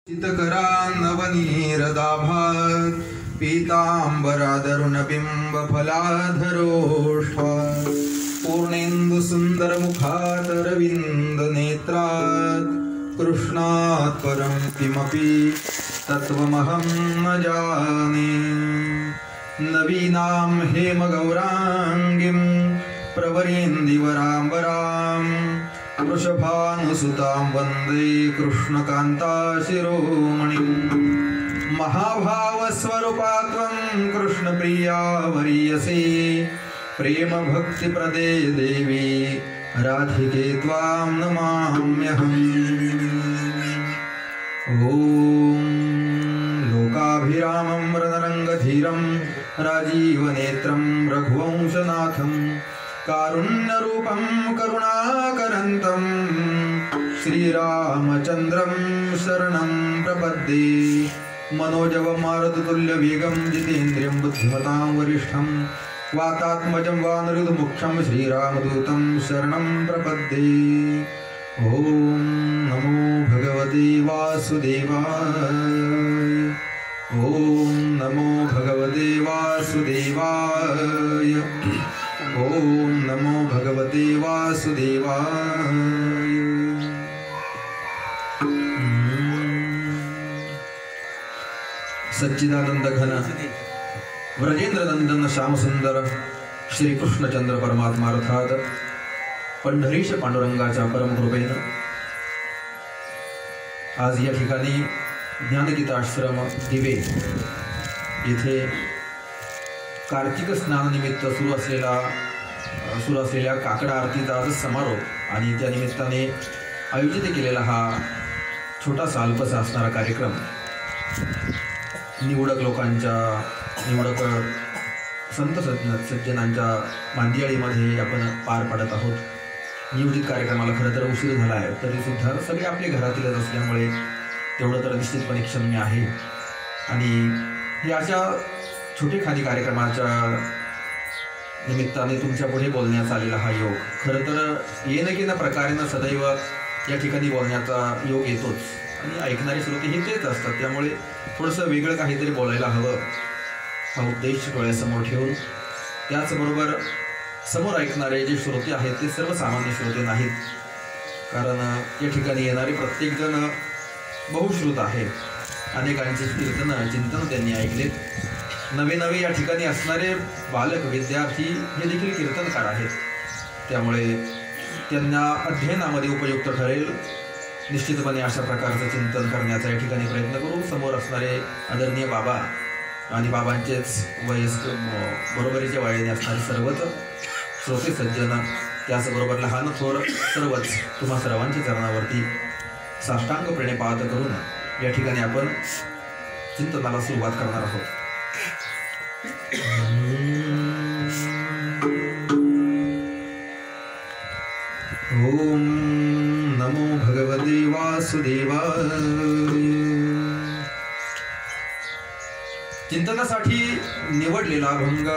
चितकरान्नवनीरदाभात् पीताम्बरादरुणबिम्बफलाधरोष्ठात् पूर्णेन्दुसुन्दरमुखादरविन्दनेत्रात् कृष्णात् परं किमपि तत्त्वमहं न जाने। नवीनां हेमगौराङ्गीं प्रवरेन्दिवराम्बरां वृषभानुसुतां वन्दे कृष्णकान्ता शिरोमणिं। महाभावस्वरूपा त्वं कृष्णप्रिया वरीयसे प्रेमभक्तिप्रदे देवी राधिके त्वां नमाम्यहम्। ॐ लोकाभिरामं रणरङ्गधीरं राजीवनेत्रं रघुवंशनाथं कारुण्यरूपं करुणाकरन्तं श्रीरामचन्द्रं शरणं प्रपद्ये। मनोजवमारुततुल्यवेगं जितेन्द्रियं बुद्धिमतां वरिष्ठं वातात्मजं वानरयुधमुख्यं श्रीरामदूतं शरणं प्रपद्ये। ॐ नमो भगवते वासुदेवाय। ॐ नमो भगवते वासुदेवाय। ॐ नमो भगवते वासुदेवाय। सच्चिदानंद घन व्रजेंद्रनंदन श्यामसुंदर श्री कृष्णचंद्र परमात्मा अर्थात पंढरीश पांडुरंगाच्या परमकृपेनं आज या ठिकाणी ज्ञानगीता आश्रम दिवे येथे कार्तिक स्नानानिमित्त सुरू असलेल्या काकडा आरतीचा आज समारोप आणि त्या निमित्ताने आयोजित केलेला हा छोटासा अल्पसा असणारा कार्यक्रम निवडक संत सज्जनांच्या मांदियाळीमध्ये आपण पार पाडत आहोत। नियोजित कार्यक्रमाला खरं तर उशीर झाला आहे, तरी सुद्धा सगळे आपले घरातीलच असल्यामुळे तेवढं तर निश्चितपणे क्षम्य आहे। आणि हे अशा छोटेखानी कार्यक्रमाच्या निमित्ताने तुमच्या पुढे बोलण्याचा आलेला हा योग खरं तर येणं प्रकारेनं सदैव या ठिकाणी बोलण्याचा योग येतोच आणि ऐकणारे श्रोते हे तेच असतात, त्यामुळे थोडंसं वेगळं काहीतरी बोलायला हवं हा उद्देश डोळ्यासमोर ठेवून। त्याचबरोबर समोर ऐकणारे जे श्रोते आहेत ते सर्वसामान्य श्रोते नाहीत, कारण या ठिकाणी येणारे प्रत्येकजण बहुश्रुत आहे। अनेकांची कीर्तनं चिंतन त्यांनी ऐकलेत। नवे या ठिकाणी असणारे बालक विद्यार्थी हे देखील कीर्तनकार आहेत, त्यामुळे त्यांना अध्ययनामध्ये उपयुक्त ठरेल। निश्चितपणे अशा प्रकारचं चिंतन करण्याचा या ठिकाणी प्रयत्न करू। समोर असणारे आदरणीय बाबा आणि बाबांचेच वयस्क बरोबरीच्या वयाने असणारे सर्वच श्रोते सज्जन, त्याचबरोबर लहान थोर सर्वच तुम्हा सर्वांच्या चरणावरती साष्टांग प्रणिपात करून या ठिकाणी आपण चिंतनाला सुरुवात करणार आहोत। ओम नमो भगवते वासुदेवाय। चिंतनासाठी निवडलेला अभंग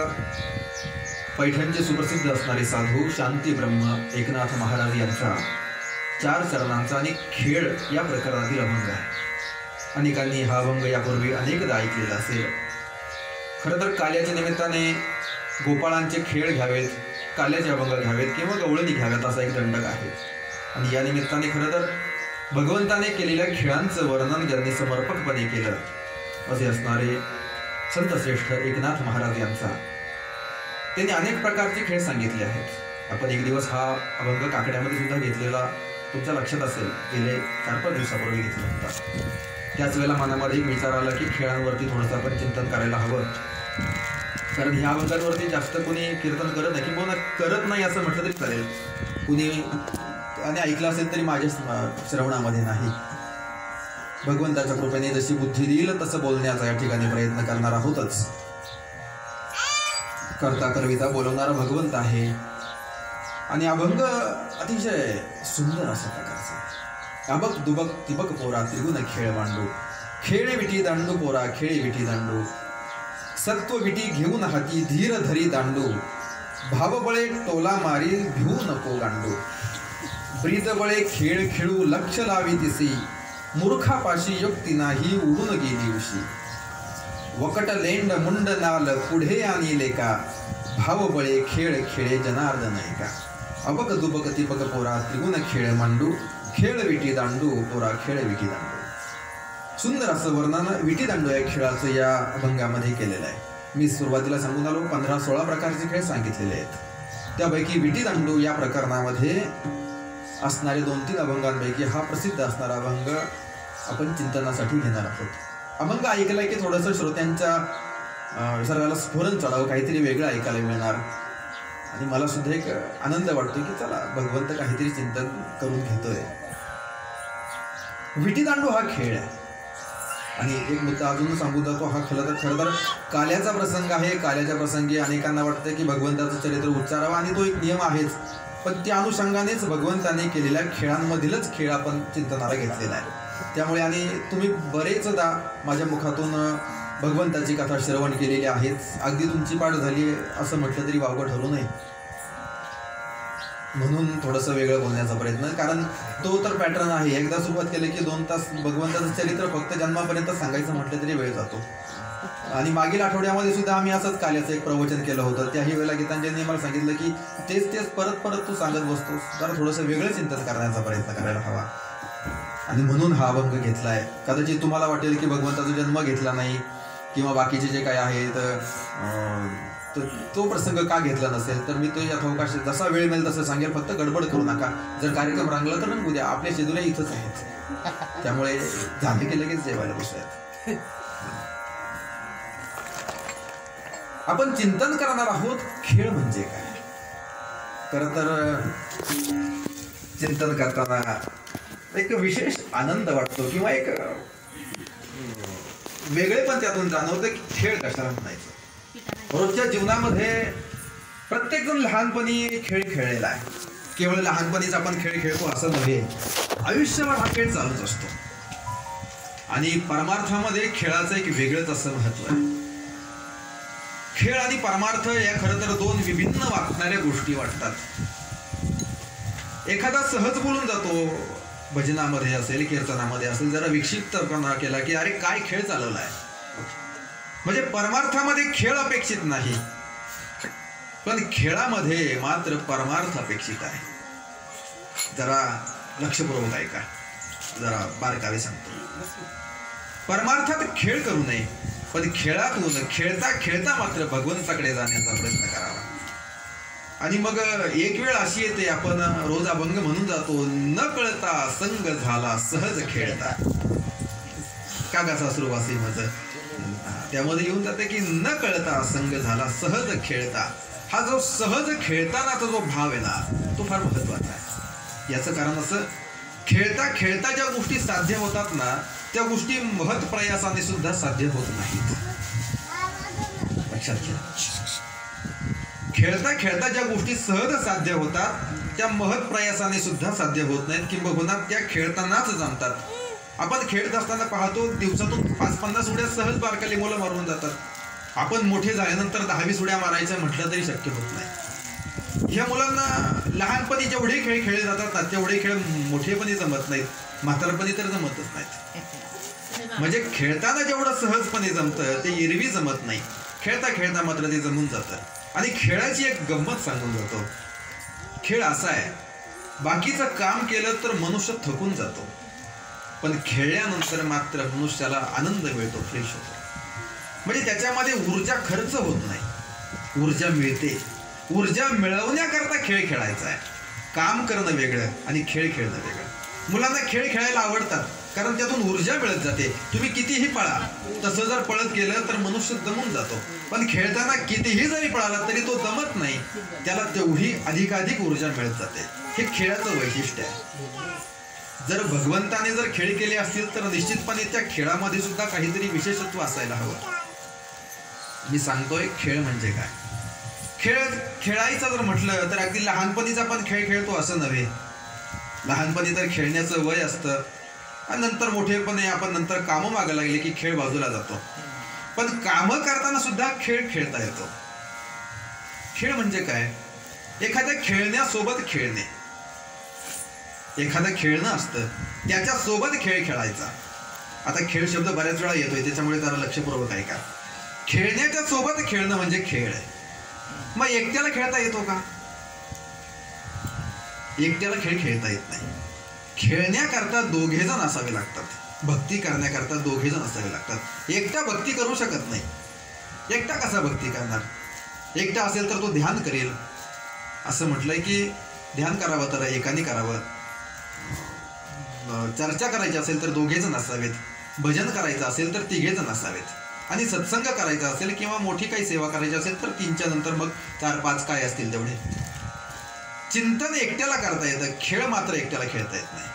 पैठणचे सुप्रसिद्ध असणारे साधू शांती ब्रह्म एकनाथ महाराज यांचा 4 चरणांचा आणि खेळ या प्रकारातील अभंग आहे। अनेकांनी हा अभंग यापूर्वी अनेकदा ऐकलेला असेल। खरं तर काल्याच्या निमित्ताने गोपाळांचे खेळ घ्यावेत, काल्याचे अभंग घ्यावेत किंवा गवळणी घ्याव्यात असा एक दंडक आहे। आणि या निमित्ताने खरं तर भगवंताने केलेल्या खेळांचं वर्णन ज्यांनी समर्पकपणे केलं असे असणारे संतश्रेष्ठ एकनाथ महाराज यांचा त्यांनी अनेक प्रकारचे खेळ सांगितले आहेत। आपण एक दिवस हा अभंग काकड्यामध्ये सुद्धा घेतलेला तुमच्या लक्षात असेल, गेले 4-5 दिवसापूर्वी घेतला होता। त्याच वेळेला मनामध्ये एक विचार आला की खेळांवरती थोडंसं आपण चिंतन करायला हवं, कारण ह्या अभंगांवरती जास्त कोणी कीर्तन करत नाही किंवा करत नाही असं म्हटलं तरी चालेल। कुणी आणि ऐकलं असेल तरी माझ्या श्रवणामध्ये नाही। भगवंताच्या कृपेने जशी बुद्धी देईल तसं बोलण्याचा या ठिकाणी प्रयत्न करणार आहोतच। करता करविता बोलवणारा भगवंत आहे आणि अभंग अतिशय सुंदर अशा प्रकारचा। अबक दुबक तिबक पोरा त्रिगुण खेळ मांडू, खेळे विटी दांडू पोरा खेळे विटी दांडू, सत्व विटी घेऊन हाती धीर धरी दांडू, भावबळे टोला मारी भिवू नको गांडू, प्रीतबळे खेळ खेळू लक्ष लावी दिसी, मूर्खापाशी युक्ती नाही उडून गेली उशी. वकट लेंड मुंड नाल पुढे आणले का, भाव बळे खेळ खेळे जनार्दन ऐका. अबक दुबक तिबक पोरा त्रिगुण खेळ मांडू, खेळ विटी दांडू पोरा खेळ विटी दांडू. सुंदर असं वर्णन विटी दांडू या खेळाचं या अभंगामध्ये केलेलं आहे. मी सुरुवातीला सांगून आलो 15-16 प्रकारचे खेळ सांगितलेले आहेत. त्यापैकी विटी दांडू या प्रकरणामध्ये असणारे 2-3 अभंगांपैकी हा प्रसिद्ध असणारा अभंग आपण चिंतनासाठी घेणार आहोत. अभंग ऐकलाय की थोडंसं श्रोत्यांच्या सर्वाला स्फुरण चढावं, काहीतरी वेगळं ऐकायला मिळणार आणि मला सुद्धा एक आनंद वाटतो की चला भगवंत काहीतरी चिंतन करून घेतोय. विटी दांडू हा खेळ आहे आणि एक मुद्दा अजून सांगू जातो. हा खरं तर काल्याचा प्रसंग आहे. काल्याच्या प्रसंगी अनेकांना वाटतं की भगवंताचं चरित्र उच्चारावं आणि तो एक नियम आहेच, पण त्या अनुषंगानेच भगवंताने केलेल्या खेळांमधीलच खेळ आपण चिंतनाला घेतलेला आहे. त्यामुळे आणि तुम्ही बरेचदा माझ्या मुखातून भगवंताची कथा श्रवण केलेली आहेच. अगदी तुमची पाठ झाली असं म्हटलं तरी वावगं ठरू नये, म्हणून थोडंसं वेगळं बोलण्याचा प्रयत्न. कारण तो तर पॅटर्न आहे. एकदा सुरुवात केली की 2 तास भगवंताचं चरित्र फक्त जन्मापर्यंत सांगायचं म्हटलं तरी वेळ जातो. आणि मागील आठवड्यामध्ये सुद्धा आम्ही असंच काल्याचं एक प्रवचन केलं होतं. त्याही वेळेला गीतांजलीने मला सांगितलं की तेच परत तू सांगत बसतोस, जरा थोडंसं वेगळं चिंतन करण्याचा प्रयत्न करायला हवा. आणि म्हणून हा अभंग घेतलाय. कदाचित तुम्हाला वाटेल की भगवंताचा जन्म घेतला नाही किंवा बाकीचे जे काय आहेत तो प्रसंग का घेतला नसेल, तर मी तो यथावकाश जसा वेळ मिळेल तसं सांगेल. फक्त गडबड करू नका. जर कार्यक्रम रंगला तर रंगू द्या. आपल्या शेदुल्या इथंच आहेत, त्यामुळे झाले की लगेच जेवायला बसूयात. आपण चिंतन करणार आहोत खेळ म्हणजे काय. खरं तर चिंतन करताना एक विशेष आनंद वाटतो किंवा एक वेगळे पण त्यातून जाणवतं की खेळ कशाला म्हणायचं. रोजच्या जीवनामध्ये प्रत्येक जण लहानपणी खेळ खेळलेला आहे. केवळ लहानपणीच आपण खेळ खेळतो असं नव्हे, आयुष्यभर हा खेळ चालूच असतो. आणि परमार्थामध्ये खेळाचं एक वेगळंच असं महत्व आहे. खेळ आणि परमार्थ या खरं तर 2 विभिन्न वाटणाऱ्या गोष्टी वाटतात. एखादा सहज बोलून जातो, भजनामध्ये असेल कीर्तनामध्ये असेल, जरा विक्षिप्तपणा केला की अरे काय खेळ चालवलाय. म्हणजे परमार्थामध्ये खेळ अपेक्षित नाही, पण खेळामध्ये मात्र परमार्थ अपेक्षित आहे. जरा लक्षपूर्वक ऐका, जरा बारकावे सांगतो. परमार्थात खेळ करू नये, पण खेळातून खेळता खेळता मात्र भगवंताकडे जाण्याचा प्रयत्न करावा. आणि मग एक वेळ अशी येते, आपण रोज अभंग म्हणून जातो, न कळता संग झाला सहज खेळता. कागाचा सुरुवासी मज त्यामध्ये येऊन जाते की न कळता संग झाला सहज खेळता. हा जो सहज खेळतानाचा जो भाव आहे ना, तो फार महत्वाचा आहे. याचं कारण असं, खेळता खेळता ज्या गोष्टी साध्य होतात ना, त्या गोष्टी महत् प्रयासाने सुद्धा साध्य होत नाहीत. लक्षात घ्या. खेळता खेळता ज्या गोष्टी सहज साध्य होतात त्या महत् प्रयासाने सुद्धा साध्य होत नाहीत, किंबहुना त्या खेळतानाच जमतात. आपण खेळत असताना पाहतो दिवसातून 5-50 उड्या सहज बारकाली मुलं मारून जातात. आपण मोठे झाल्यानंतर 10-20 उड्या मारायचं म्हटलं तरी शक्य होत नाही. ह्या मुलांना लहानपणी जेवढे खेळ खेळले जातात ना, तेवढे खेळ मोठेपणी जमत नाहीत, म्हातारपणी तर जमतच नाहीत. म्हणजे खेळताना जेवढं सहजपणे जमतं ते एरवी जमत नाही, खेळता खेळता मात्र ते जमून जातं. आणि खेळाची एक गंमत सांगून जातो. खेळ असा आहे, बाकीचं काम केलं तर मनुष्य थकून जातो, पण खेळल्यानंतर मात्र मनुष्याला आनंद मिळतो, फ्रेश होतो. म्हणजे त्याच्यामध्ये ऊर्जा खर्च होत नाही, ऊर्जा मिळते. ऊर्जा मिळवण्याकरता खेळ खेळायचा आहे. काम करणं वेगळं आणि खेळ खेळणं वेगळं. मुलांना खेळ खेळायला आवडतात कारण त्यातून ऊर्जा मिळत जाते. तुम्ही कितीही पळा, तसं जर पळत गेलं तर मनुष्य दमून जातो, पण खेळताना कितीही जरी पळाला तरी तो दमत नाही, त्याला तेवढी अधिकाधिक ऊर्जा मिळत जाते. हे खेळाचं वैशिष्ट्य आहे. जर भगवंताने जर खेळ केले असतील तर निश्चितपणे त्या खेळामध्ये सुद्धा काहीतरी विशेषत्व असायला हवं. मी सांगतोय खेळ म्हणजे काय. खेळायचं जर म्हटलं तर अगदी लहानपणीच आपण खेळ खेळतो असं नव्हे. लहानपणी तर खेळण्याचं वय असतं आणि नंतर मोठेपणे आपण नंतर कामं मागं लागले की खेळ बाजूला जातो. पण कामं करताना सुद्धा खेळ खेळता येतो. खेळ म्हणजे काय, एखाद्या खेळण्यासोबत खेळणे. एखादं खेळणं असतं, त्याच्यासोबत खेळ खेळायचा. आता खेळ शब्द बऱ्याच वेळा येतोय, त्याच्यामुळे जरा लक्षपूर्वक ऐका. खेळण्याच्या सोबत खेळणं म्हणजे खेळ आहे. मग एकट्याला खेळता येतो का? एकट्याला खेळ खेळता येत नाही. खेळण्याकरता दोघे जण असावे लागतात. भक्ती करण्याकरता दोघे जण असावे लागतात. एकटा भक्ती करू शकत नाही. एकटा कसा भक्ती करणार? एकटा असेल तर तो ध्यान करेल. असं म्हटलंय की ध्यान करावं तर एकाने करावं. चर्चा करायची असेल तर दोघे जण असावेत. भजन करायचं असेल तर तिघे जण असावेत. आणि सत्संग करायचा असेल किंवा मोठी काही सेवा करायची असेल तर 3च्या नंतर मग 4-5 काय असतील तेवढे. चिंतन एकट्याला करता येतं, खेळ मात्र एकट्याला खेळता येत नाही.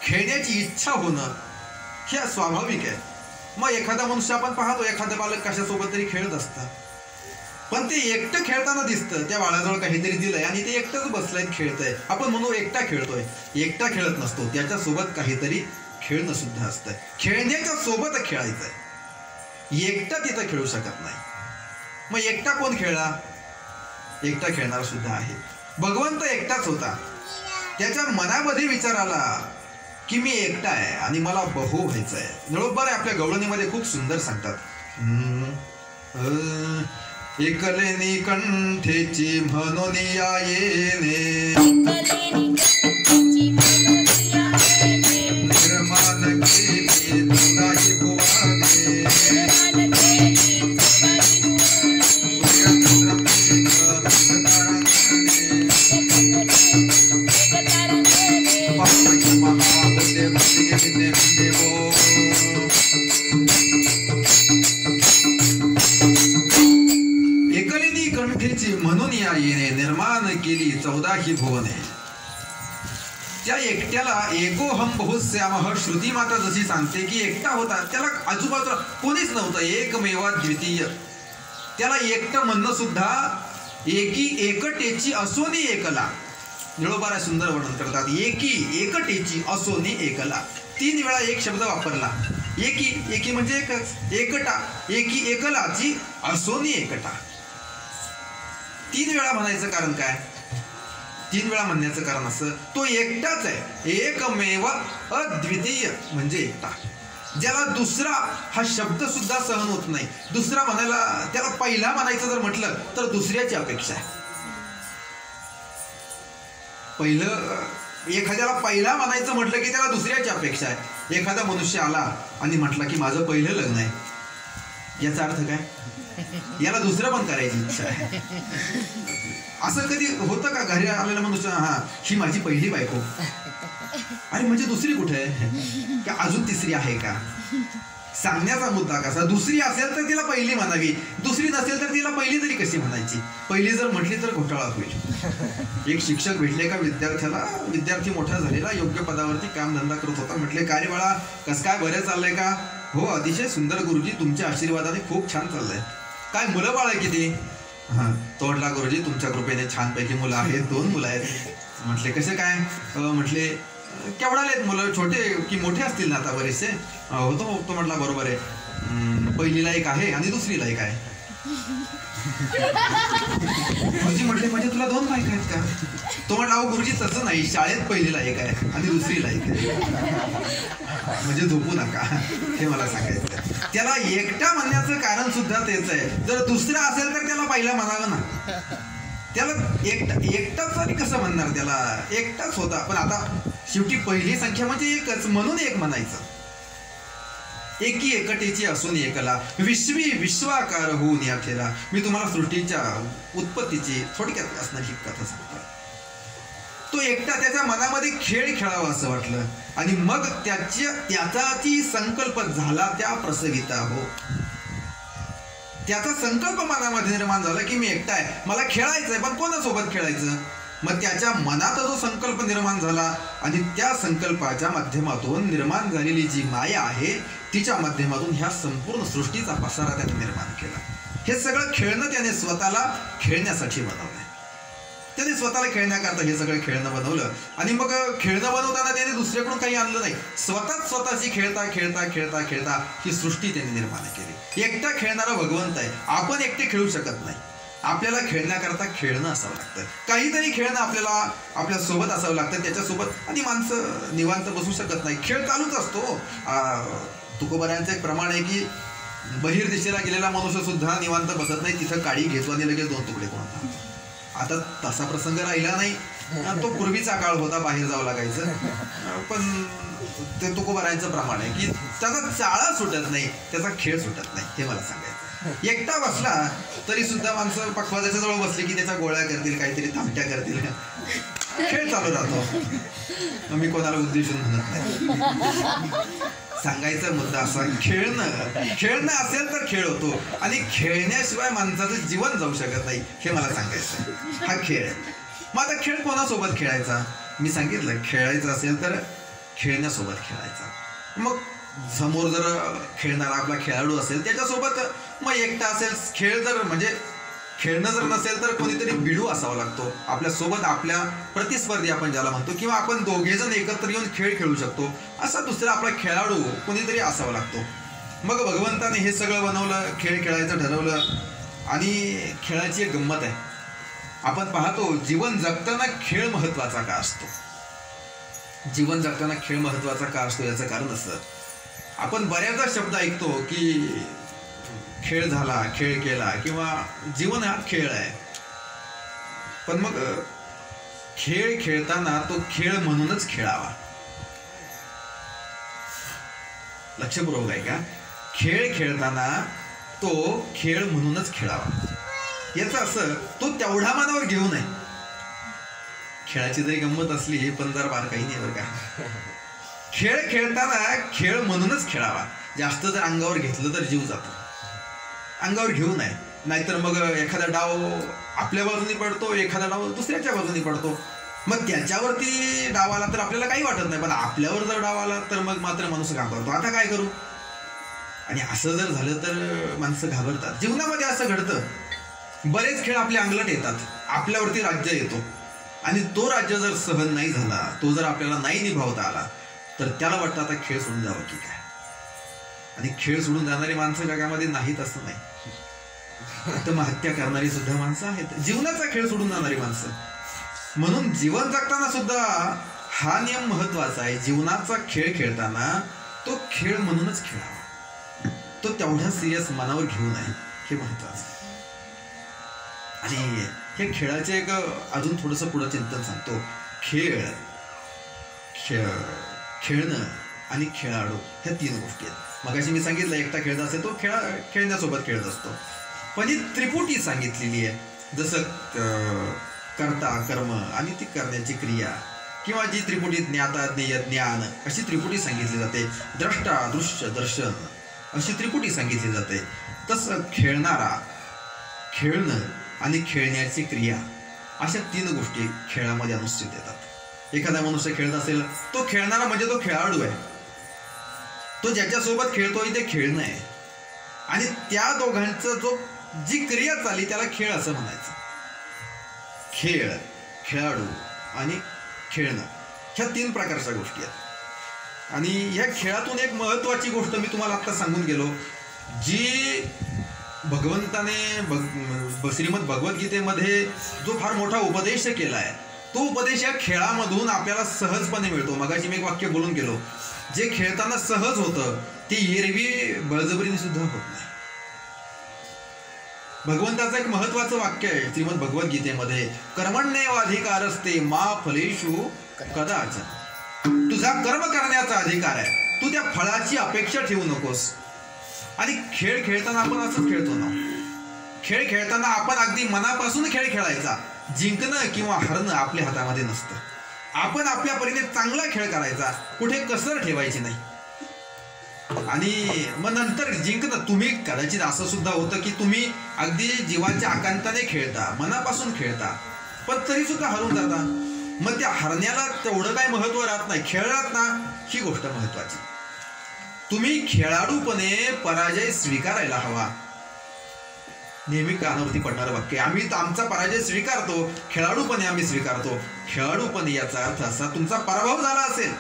खेळण्याची इच्छा होणं हे स्वाभाविक आहे. मग एखादा मनुष्य आपण पाहतो, एखादा बालक कशासोबत तरी खेळत असतं, पण ते एकटं खेळताना दिसतं. त्या बाळाजवळ काहीतरी दिलंय आणि ते एकटंच बसलंय खेळतंय. आपण म्हणू एकटा खेळतोय. एकटा खेळत नसतो, त्याच्यासोबत काहीतरी खेळणं सुद्धा असतं. खेळण्याच्या सोबत खेळायचंय. एकटा तिथं खेळू शकत नाही. मग एकटा कोण खेळला? एकटा खेळणारा सुद्धा आहे. भगवंत एकटाच होता. त्याच्या मनामध्ये विचार आला की मी एकटा आहे आणि मला बहु व्हायचंय. बरोबर आहे. आपल्या गवळणीमध्ये खूप सुंदर सांगतात, एकलेनी कंठेची म्हणून या येणे, निर्माण केली तुलाही बुवाने, एकलिनी कंठेची म्हणून या येणे, निर्माण केली 14 भुवने. त्या एकट्याला एकोहम बहुश्यामः श्रुती माता जशी सांगते की एकटा होता, त्याला आजूबाजूला कोणीच नव्हतं. एकमेवा द्वितीय. त्याला एकटं म्हणणं सुद्धा एकी एकटेची असोनी एकला. निळोबारा सुंदर वर्णन करतात. एकी एकटेची असोनी एकला. 3 वेळा एक शब्द वापरला. एकी, एकी म्हणजे एकच. एकटा, एकी एकलाची असोनी एकटा. 3 वेळा म्हणायचं कारण काय? 3 वेळा म्हणण्याचं कारण असं, तो एकटाच आहे. एकमेव अद्वितीय म्हणजे एकटा. ज्याला दुसरा हा शब्द सुद्धा सहन होत नाही. दुसरा म्हणायला, त्याला पहिला म्हणायचं जर म्हटलं तर दुसऱ्याची अपेक्षा आहे. एखाद्याला पहिला म्हणायचं म्हटलं की त्याला दुसऱ्याची अपेक्षा आहे. एखादा मनुष्य आला आणि म्हटला की माझं पहिलं लग्न आहे, याचा अर्थ काय? याला दुसरं पण करायची इच्छा आहे. असं कधी होतं का? घरी आलेला मनुष्य, ही माझी पहिली बायको. अरे म्हणजे दुसरी कुठे आहे? की अजून तिसरी आहे का? सांगण्याचा मुद्दा कसा? दुसरी असेल तर तिला पहिली म्हणावी, दुसरी नसेल तर तिला पहिली तरी कशी म्हणायची? पहिली जर म्हटली तर घोटाळा होईल. एक शिक्षक भेटले का विद्यार्थ्याला. विद्यार्थी मोठा झालेला, योग्य पदावरती कामधंदा करत होता. म्हटले, काय रे बाळा, कसं काय, बरं चाललंय का? हो, अतिशय सुंदर गुरुजी, तुमच्या आशीर्वादाने खूप छान चाललंय. काय मुलं बाळ आहे किती? तोडला गुरुजी, तुमच्या कृपेने छानपैकी मुलं आहेत. 2 मुलं आहेत. म्हटले, कसे काय? म्हटले, केवढाले आहेत मुलं? छोटे की मोठे असतील ना आता बरेचसे? होतो तो म्हटला, बरोबर आहे. पहिलीला एक आहे आणि दुसरीला एक आहे. गुरुजी म्हटले, म्हणजे तुला 2 बायका आहेत का? तो म्हटला, अहो गुरुजी तसं नाही, शाळेत पहिलीला एक आहे आणि दुसरीला एक आहे. म्हणजे झोपू नका, हे मला सांगायचं. त्याला एकटा म्हणण्याचं कारण सुद्धा तेच आहे. जर दुसरा असेल तर त्याला पहिला म्हणावं ना. त्याला एकटाच आणि कसं म्हणणार? त्याला एकटाच होता. पण आता शेवटी पहिली संख्या म्हणजे एकच, म्हणून एक म्हणायचं. एकी एकटेची असून एकला, विश्वी विश्वाकार होऊन या खेळा. मी तुम्हाला सृष्टीच्या उत्पत्तीची थोडक्यात असणारी कथा सांगतो. तो एकटा त्याच्या मनामध्ये खेळ खेळावा असं वाटलं आणि मग त्याचा संकल्प झाला त्या प्रसविता हो. त्याचा संकल्प मनामध्ये निर्माण झाला की मी एकटा आहे, मला खेळायचंय, पण कोणासोबत खेळायचं? मग त्याच्या मनात जो संकल्प निर्माण झाला आणि त्या संकल्पाच्या माध्यमातून निर्माण झालेली जी माया आहे तिच्या माध्यमातून ह्या संपूर्ण सृष्टीचा पसारा त्याने निर्माण केला. हे सगळं खेळणं त्याने स्वतःला खेळण्यासाठी बनवलं. त्याने स्वतःला खेळण्याकरता हे सगळं खेळणं बनवलं आणि मग खेळणं बनवताना त्याने दुसऱ्याकडून काही आणलं नाही. स्वतःची खेळता खेळता खेळता खेळता ही सृष्टी त्याने निर्माण केली. एकटा खेळणारा भगवंत आहे. आपण एकटे खेळू शकत नाही. आपल्याला खेळण्याकरता खेळणं असावं लागतं, काहीतरी खेळणं आपल्याला आपल्या सोबत असावं लागतं त्याच्यासोबत. आणि माणसं निवांत बसू शकत नाही, खेळ चालूच असतो. तुकोबाऱ्यांचं एक प्रमाण आहे की बहिर्दिशेला गेलेला मनुष्य सुद्धा निवांत बसत नाही, तिथं काडी घेतो आणि लगेच 2 तुकडे कोणता. आता तसा प्रसंग राहिला नाही, तो पूर्वीचा काळ होता, बाहेर जावं लागायचं. पण ते तुकोबाऱ्यांचं प्रमाण आहे की त्याचा चाळा सुटत नाही, त्याचा खेळ सुटत नाही. हे मला सांगायचं. एकटा बसला तरी सुद्धा माणसं पक्वाजाच्या जवळ बसली की त्याच्या गोळ्या करतील, काहीतरी तामट्या करतील, खेळ चालू राहतो. मी कोणाला उद्देशून म्हणत नाही. सांगायचा मुद्दा असा, खेळणं असेल तर खेळ होतो, आणि खेळण्याशिवाय माणसाचं जीवन जाऊ शकत नाही, हे मला सांगायचं. हा खेळ आहे. मग आता खेळ कोणासोबत खेळायचा? मी सांगितलं, खेळायचं असेल तर खेळण्यासोबत खेळायचा. मग समोर जर खेळणारा आपला खेळाडू असेल त्याच्यासोबत मग एकटा असेल. खेळ जर म्हणजे खेळणं जर नसेल तर कोणीतरी बिडू असावा लागतो आपल्यासोबत, आपल्या प्रतिस्पर्धी आपण ज्याला म्हणतो, किंवा आपण दोघेजण एकत्र येऊन खेळ खेळू शकतो असा दुसरा आपला खेळाडू कोणीतरी असावा लागतो. मग भगवंताने हे सगळं बनवलं, खेळ खेळायचं ठरवलं. आणि खेळाची एक गंमत आहे, आपण पाहतो जीवन जगताना खेळ महत्वाचा का असतो. जीवन जगताना खेळ महत्वाचा का असतो याचं कारण असं, आपण बऱ्याचदा शब्द ऐकतो की खेळ झाला, खेळ केला, किंवा जीवन हा खेळ आहे. पण मग खेळ खेळताना तो खेळ म्हणूनच खेळावा. लक्षपूर्वक आहे का? खेळ खेळताना तो खेळ म्हणूनच खेळावा. याचं असं, तो तेवढा मनावर घेऊ नये. खेळाची जरी गंमत असली पण जरा बारकाई नाही बरं का. खेळ खेळताना खेळ म्हणूनच खेळावा. जास्त जर अंगावर घेतलं तर जीव जातो, अंगावर घेऊ नये. नाहीतर मग एखादा डाव आपल्या बाजूनी पडतो, एखादा डाव दुसऱ्याच्या बाजूनी पडतो. मग त्याच्यावरती डाव आला तर आपल्याला काही वाटत नाही, पण आपल्यावर जर डाव आला तर मग मात्र माणूस घाबरतो, आता काय करू. आणि असं जर झालं तर माणसं घाबरतात. जीवनामध्ये असं घडतं, बरेच खेळ आपल्या अंगलट येतात, आपल्यावरती राज्य येतो, आणि तो राज्य जर सहन नाही झाला, तो जर आपल्याला नाही निभावता आला तर त्याला वाटतं आता खेळ सोडून जावं की काय. आणि खेळ सोडून जाणारी माणसं जगामध्ये नाहीत असं नाही, आत्महत्या करणारी सुद्धा माणसं आहेत, जीवनाचा खेळ सोडून जाणारी माणसं. म्हणून जीवन जगताना सुद्धा हा नियम महत्वाचा आहे. जीवनाचा खेळ खेळताना तो खेळ म्हणूनच खेळावा, तो तेवढा सिरियस मनावर घेऊ नये, हे महत्वाचं. आणि हे खेळाचे एक अजून थोडंसं पुढं चिंतन सांगतो. खेळणं आणि खेळाडू ह्या 3 गोष्टी आहेत. मगाशी मी सांगितलं, एकटा खेळत असेल तो खेळण्यासोबत खेळत असतो. पण ही त्रिपुटी सांगितलेली आहे, जसं कर्ता, कर्म आणि ती करण्याची क्रिया, किंवा जी त्रिपुटी ज्ञाता, ज्ञेय, ज्ञान अशी त्रिपुटी सांगितली जाते. द्रष्टा, दृश्य, दर्शन अशी त्रिपुटी सांगितली जाते. तसं खेळणारा, खेळणं आणि खेळण्याची क्रिया अशा 3 गोष्टी खेळामध्ये अनुष्ठित येतात. एखादा मनुष्य खेळत असेल, तो खेळणारा म्हणजे तो खेळाडू आहे, तो ज्याच्यासोबत खेळतोय ते खेळणं आहे. आणि त्या दोघांचं जी क्रिया चालली त्याला खेळ असं म्हणायचं. खेळ, खेळाडू आणि खेळणं ह्या 3 प्रकारच्या गोष्टी आहेत. आणि ह्या खेळातून एक महत्वाची गोष्ट मी तुम्हाला आता सांगून गेलो, जी भगवंताने श्रीमद भगवद्गीतेमध्ये जो फार मोठा उपदेश केला आहे, तो उपदेश या खेळामधून आपल्याला सहजपणे मिळतो. मगाशी मी एक वाक्य बोलून गेलो, जे खेळताना सहज होतं ते एरवी बळजबरीने सुद्धा होत नाही. भगवंताचं एक महत्वाचं वाक्य आहे श्रीमद भगवद्गीतेमध्ये, कर्मण्येवाधिकारस्ते मा फलेषु कदाचन. तुझा कर्म करण्याचा अधिकार आहे, तू त्या फळाची अपेक्षा ठेवू नकोस. आणि खेळ खेळताना आपण असंच खेळतो ना. खेळ खेळताना आपण अगदी मनापासून खेळ खेळायचा. जिंकणं किंवा हरणं आपल्या हातामध्ये नसतं. आपण आपल्या परीने चांगला खेळ करायचा, कुठे कसर ठेवायची नाही. आणि मग नंतर जिंकणं, तुम्ही कदाचित असं सुद्धा होतं की तुम्ही अगदी जीवाच्या आकांताने खेळता, मनापासून खेळता, पण तरी सुद्धा हरून जाता. मग त्या हरण्याला तेवढं काय महत्व राहत नाही. खेळात ना ही गोष्ट महत्वाची. तुम्ही खेळाडूपणे पराजय स्वीकारायला हवा. नेहमी कानावरती पडणारं वाक्य, आम्ही आमचा पराजय स्वीकारतो, खेळाडूपणे आम्ही स्वीकारतो. खेळाडूपणे याचा अर्थ असा, तुमचा पराभव झाला असेल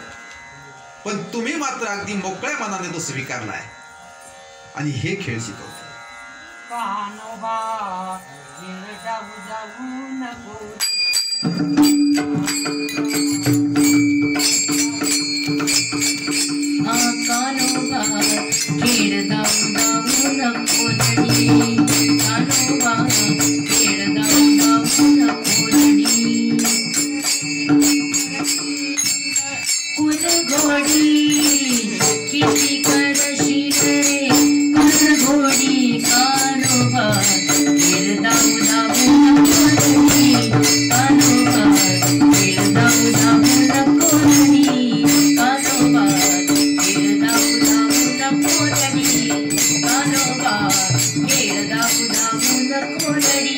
पण तुम्ही मात्र अगदी मोकळ्या मनाने तो स्वीकारलाय. आणि हे खेळ शिकवतो. कान्होबा खेळ जाऊ जाऊ नको कान्होबा खेळ जाऊ जाऊ नको लडी कान्होबा खेळ जाऊ जाऊ नको लडी कुलघोडी किती करशील रे कुलघोडी कान्होबा खेळ जाऊ जाऊ नको लडी कान्होबा खेळ जाऊ जाऊ नको लडी कान्होबा खेळ जाऊ जाऊ नको लडी कान्होबा खेळ जाऊ जाऊ नको लडी.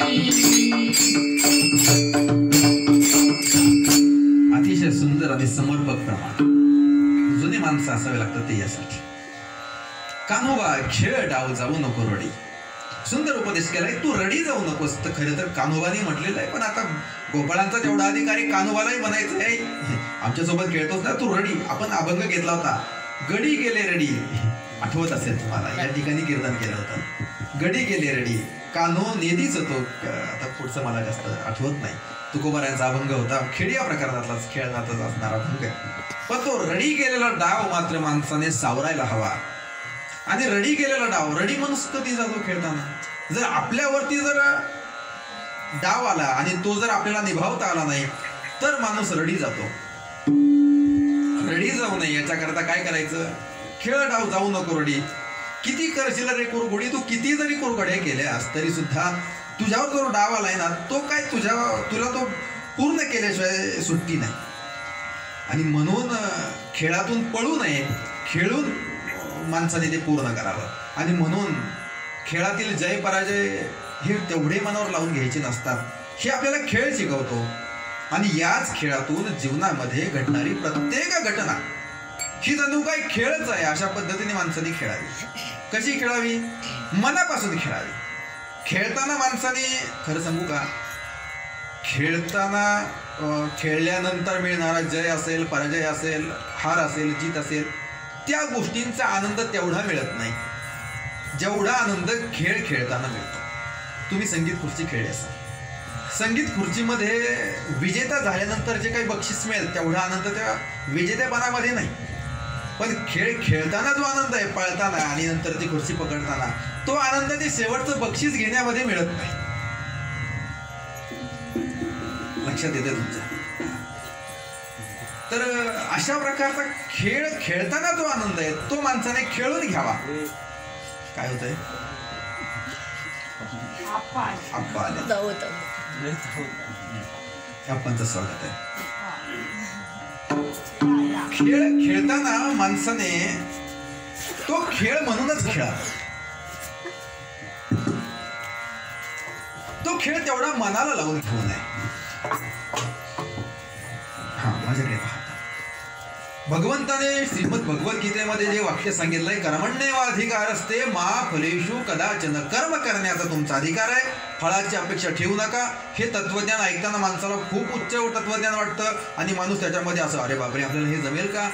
अतिशय सुंदर आणि समर्पक प्रमाण जुने माणसं असावे लागतात ते यासाठी. कान्होबा खेळ डाव जाऊ नको रडी. सुंदर उपदेश केलाय. तू रडी जाऊ नकोस. तर खरं तर कान्होबाने म्हटलेलं आहे, पण आता गोपाळांचा जेवढा अधिकारी कान्होबालाही म्हणायचं आहे आमच्या सोबत खेळतोस ना तू रडी. आपण अभंग घेतला होता गडी गेले रडी, आठवत असेल तुम्हाला. या ठिकाणी कीर्तन केलं होतं गडी गेले रडी कान्हो नेदीच होतो. आता पुढचं मला जास्त आठवत नाही. तुकोबारायांचा अभंग होता. खेडिया प्रकारातलाच खेळण्यातच असणारा अभंग आहे. पण तो रडी गेलेला डाव मात्र माणसाने सावरायला हवा. आणि रडी गेलेला डाव, रडी माणूस कधी जातो खेळताना? जर आपल्यावरती जर डाव आला आणि तो जर आपल्याला निभावता आला नाही तर माणूस रडी जातो. रडी जाऊ नये याच्याकरता काय करायचं? खेळ डाव जाऊ नको रडी. किती करशील रे कुरघोडी, तू किती जरी कुरघोड्या केल्यास तरी सुद्धा तुझ्यावर जो डाव आलाय ना तो काय तुला तो पूर्ण केल्याशिवाय सुट्टी नाही. आणि म्हणून खेळातून पळू नये, खेळून माणसाने ते पूर्ण करावं. आणि म्हणून खेळातील जय पराजय हे तेवढे मनावर लावून घ्यायचे नसतात. हे आपल्याला खेळ शिकवतो. आणि याच खेळातून जीवनामध्ये घडणारी प्रत्येक घटना ही जणू काय खेळच आहे. अशा पद्धतीने माणसाने खेळावी. कशी खेळावी? मनापासून खेळावी. खेळताना माणसाने, खरं सांगू का, खेळताना खेळल्यानंतर मिळणारा जय असेल, पराजय असेल, हार असेल, जीत असेल, त्या गोष्टींचा आनंद तेवढा मिळत नाही जेवढा आनंद खेळ खेळताना मिळतो. तुम्ही संगीत खुर्ची खेळली असाल. संगीत खुर्चीमध्ये विजेता झाल्यानंतर जे काही बक्षीस मिळेल तेवढा आनंद त्या विजेतेपणामध्ये नाही. पण खेळ खेळताना जो आनंद आहे, पळताना आणि नंतर ती खुर्ची पकडताना, तो आनंद ते शेवटचं बक्षीस घेण्यामध्ये मिळत नाही. लक्षात येते तुमच्या? तर अशा प्रकारचा खेळ खेळताना जो आनंद आहे तो माणसाने खेळून घ्यावा. काय होतंय? आप्पा आले. आप्पांचं स्वागत आहे. खेळ खेळताना माणसाने तो खेळ म्हणूनच खेळावा. तो खेळ तेवढा मनाला लावून घेऊ नये. हा, माझ्याकडे पहा. भगवंताने श्रीमद भगवद्गीतेमध्ये जे वाक्य सांगितलंय, कर्मण्येवाधिकारस्ते मा फलेषु कदाचन. कर्म करण्याचा तुमचा अधिकार आहे, फळाची अपेक्षा ठेवू नका. हे तत्वज्ञान ऐकताना माणसाला खूप उच्च तत्वज्ञान वाटतं आणि माणूस त्याच्यामध्ये असं, अरे बापरे आपल्याला हे जमेल का?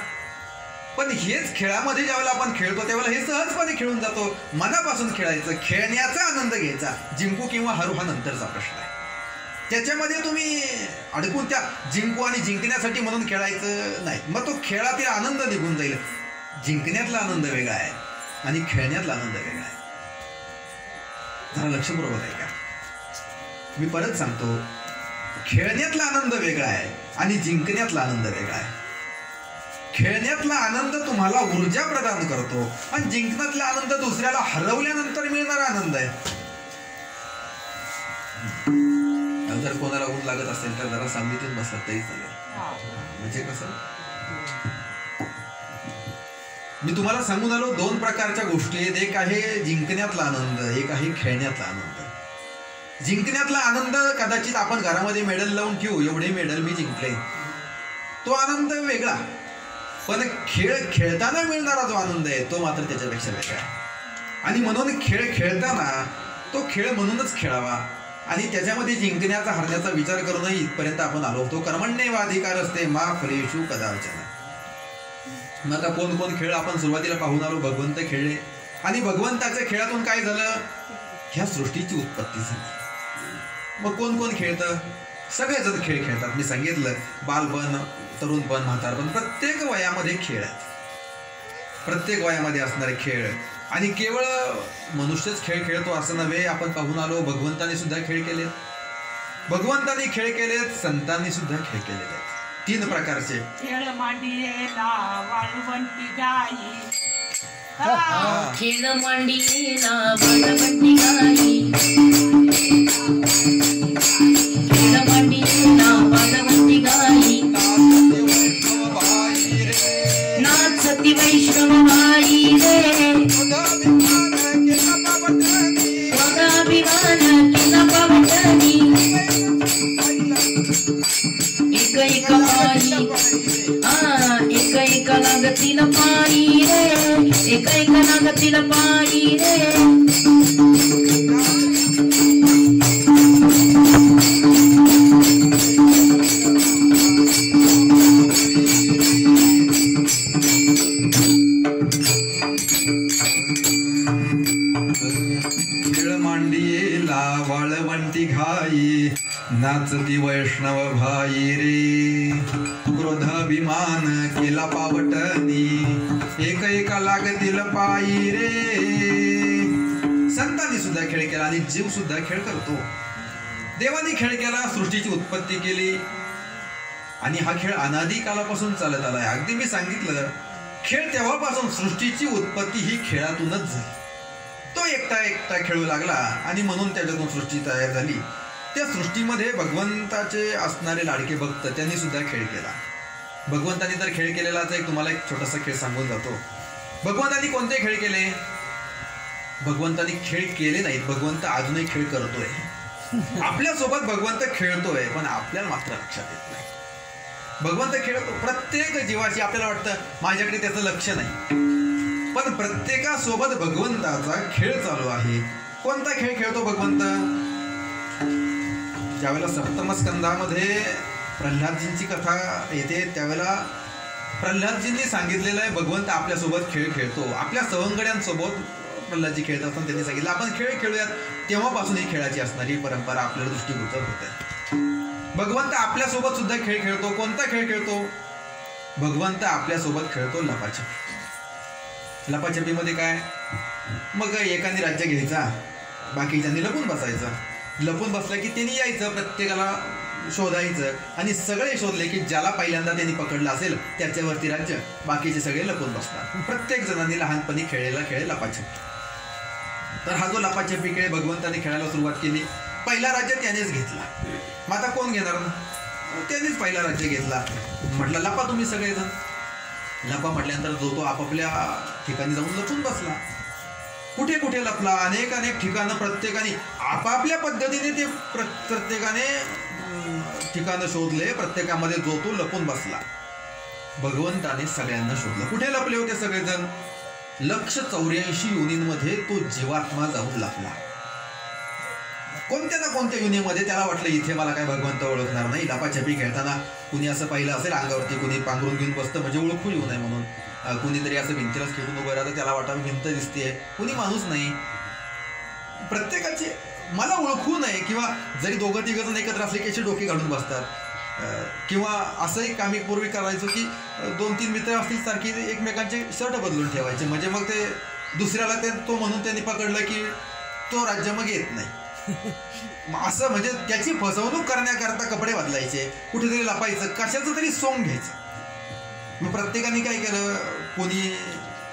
पण हेच खेळामध्ये ज्यावेळेला आपण खेळतो त्यावेळेला हे सहजपणे खेळून जातो. मनापासून खेळायचं, खेळण्याचा आनंद घ्यायचा. जिंकू किंवा हरू हा नंतरचा प्रश्न आहे. त्याच्यामध्ये तुम्ही अडकून त्या जिंकू आणि जिंकण्यासाठी म्हणून खेळायचं नाही. मग तो खेळातील आनंद निघून जाईल. जिंकण्यातला आनंद वेगळा आहे आणि खेळण्यातला आनंद वेगळा आहे. जरा लक्षपूर्वक आहे का? मी परत सांगतो, खेळण्यातला आनंद वेगळा आहे आणि जिंकण्यातला आनंद वेगळा आहे. खेळण्यातला आनंद तुम्हाला ऊर्जा प्रदान करतो आणि जिंकण्यातला आनंद दुसऱ्याला हरवल्यानंतर मिळणारा आनंद आहे. जर कोणाला ऊन लागत असेल तर जरा सावलीतून बसत तरी चालेल. म्हणजे कसं, मी तुम्हाला सांगून आलो, दोन प्रकारच्या गोष्टी आहेत. एक आहे जिंकण्यातला आनंद, एक आहे खेळण्यातला आनंद. जिंकण्यातला आनंद कदाचित आपण घरामध्ये मेडल लावून ठेवू, एवढे मेडल मी जिंकले, तो आनंद वेगळा. पण खेळ खेळताना मिळणारा जो आनंद आहे तो मात्र त्याच्यापेक्षा वेगळा आहे. आणि म्हणून खेळ खेळताना तो खेळ म्हणूनच खेळावा आणि त्याच्यामध्ये जिंकण्याचा हरण्याचा विचार करूनही इथपर्यंत आपण आलो होतो. कर्मण्येवाधिकारस्ते मा फलेषु कदाचन. मग आता कोण कोण खेळ आपण सुरुवातीला पाहून आलो. भगवंत खेळले आणि भगवंताच्या खेळातून काय झालं? ह्या सृष्टीची उत्पत्ती झाली. मग कोण कोण खेळतं? सगळेजण खेळ खेळतात. मी सांगितलं बालपण, तरुणपण, म्हातारपण प्रत्येक वयामध्ये खेळ आहेत. प्रत्येक वयामध्ये असणारे खेळ. आणि केवळ मनुष्यच खेळ खेळतो असं नव्हे. आपण पाहून आलो भगवंतांनी सुद्धा खेळ केलेत. भगवंतांनी खेळ केलेत, संतांनी सुद्धा खेळ केलेले आहेत. 3 प्रकारचे खेळ मांडियेला वाळवंटी गाई, खेळ मांडियेला वाळवंटी गाई, खेळ मांडियेला वाळवंटी गाई, नाचती वैष्णव बाई रे, स्वदाभिमान केला पावटणी, एक एक पायी एक एक लागतील पायी रे, एक एक लागतील पायी रे. खेळ मांडियेला वाळवंटी घाई, नाचती वैष्णव भाई रे, क्रोधाभिमान केला पावटनी, एक एका लागतील पायी रे. संतांनी सुद्धा खेळ केला आणि जीव सुद्धा खेळ करतो. देवाने खेळ केला, सृष्टीची उत्पत्ती केली आणि हा खेळ अनादी कालापासून चालत आलाय. अगदी मी सांगितलं खेळ तेव्हापासून, सृष्टीची उत्पत्ती ही खेळातूनच झाली. तो एकटा खेळू लागला आणि म्हणून त्याच्यातून सृष्टी तयार झाली. त्या सृष्टीमध्ये भगवंताचे असणारे लाडके भक्त त्यांनी सुद्धा खेळ केला. भगवंतांनी तर खेळ केलेलाच एक तुम्हाला एक छोटासा खेळ सांगून जातो. भगवंतांनी कोणते खेळ केले? भगवंतांनी खेळ केले नाहीत, भगवंत अजूनही खेळ करतोय. आपल्यासोबत भगवंत खेळतोय, पण आपल्याला मात्र लक्षात येत नाही. भगवंत खेळतो प्रत्येक जीवाशी. आपल्याला वाटतं माझ्याकडे त्याचं लक्ष नाही, पण प्रत्येकासोबत भगवंताचा खेळ चालू आहे. कोणता खेळ खेळतो भगवंत? ज्यावेळेला सप्तम स्कंदामध्ये प्रल्हादजींची कथा येते त्यावेळेला प्रल्हादजींनी सांगितलेलं आहे भगवंत आपल्यासोबत खेळ खेळतो. आपल्या सवंगड्यांसोबत प्रल्हादजी खेळत असताना त्यांनी सांगितलं आपण खेळ खेळूयात. तेव्हापासून ही खेळाची असणारी परंपरा आपल्याला दृष्टीगोचर होते. भगवंत आपल्यासोबत सुद्धा खेळ खेळतो. कोणता खेळ खेळतो? भगवंत आपल्यासोबत खेळतो लपाछपी. लपाछपीमध्ये काय? मग एकाने राज्य घ्यायचा, बाकीच्यांनी लपून बसायचं. लपून बसलं की त्यांनी यायचं, प्रत्येकाला शोधायचं आणि सगळे शोधले की ज्याला पहिल्यांदा त्यांनी पकडलं असेल त्याच्यावरती राज्य, बाकीचे सगळे लपून बसतात. प्रत्येक जणांनी लहानपणी खेळलेला खेळ लपाछपी. तर हा जो लपाछपी खेळ भगवंताने खेळायला सुरुवात केली. पहिला राज्य त्यानेच घेतला. मग आता कोण घेणार? त्यानेच पहिला राज्य घेतला. म्हटलं लपा तुम्ही सगळेजण. लपा म्हटल्यानंतर जो तो आपापल्या ठिकाणी जाऊन लपून बसला. कुठे कुठे लपला? अनेक ठिकाणं प्रत्येकाने आपापल्या पद्धतीने ते प्रत्येकाने ठिकाणं शोधले. प्रत्येकामध्ये जो तो लपून बसला. भगवंताने सगळ्यांना शोधलं. कुठे लपले होते सगळेजण? 184 योनींमध्ये तो जीवात्मा जाऊन लपला. कोणत्या ना कोणत्या योनीमध्ये त्याला वाटलं इथे मला काय भगवंत ओळखणार नाही. लपाछपी खेळताना कुणी असं पाहिलं असेल अंगावरती कुणी पांघरून घेऊन बसतं म्हणजे ओळखू येऊ नये म्हणून. कुणीतरी असं भिंतीलाच खेळून उभं राहतं, त्याला वाटावं भिंत दिसतेय, कुणी माणूस नाही. प्रत्येकाचे मला ओळखू नये किंवा जरी दोघं तिघं जण एकत्र असले की असे डोके घालून बसतात. किंवा असंही आम्ही पूर्वी करायचो की 2-3 मित्र असतील सारखी एकमेकांचे शर्ट बदलून ठेवायचे, म्हणजे मग ते दुसऱ्याला ते तो म्हणून त्यांनी पकडलं की तो राज्य मग येत नाही. असं म्हणजे त्याची फसवणूक करण्याकरता कपडे बदलायचे, कुठेतरी लपायचं, कशाचं तरी सोंग घ्यायचं. मग प्रत्येकाने काय केलं? कोणी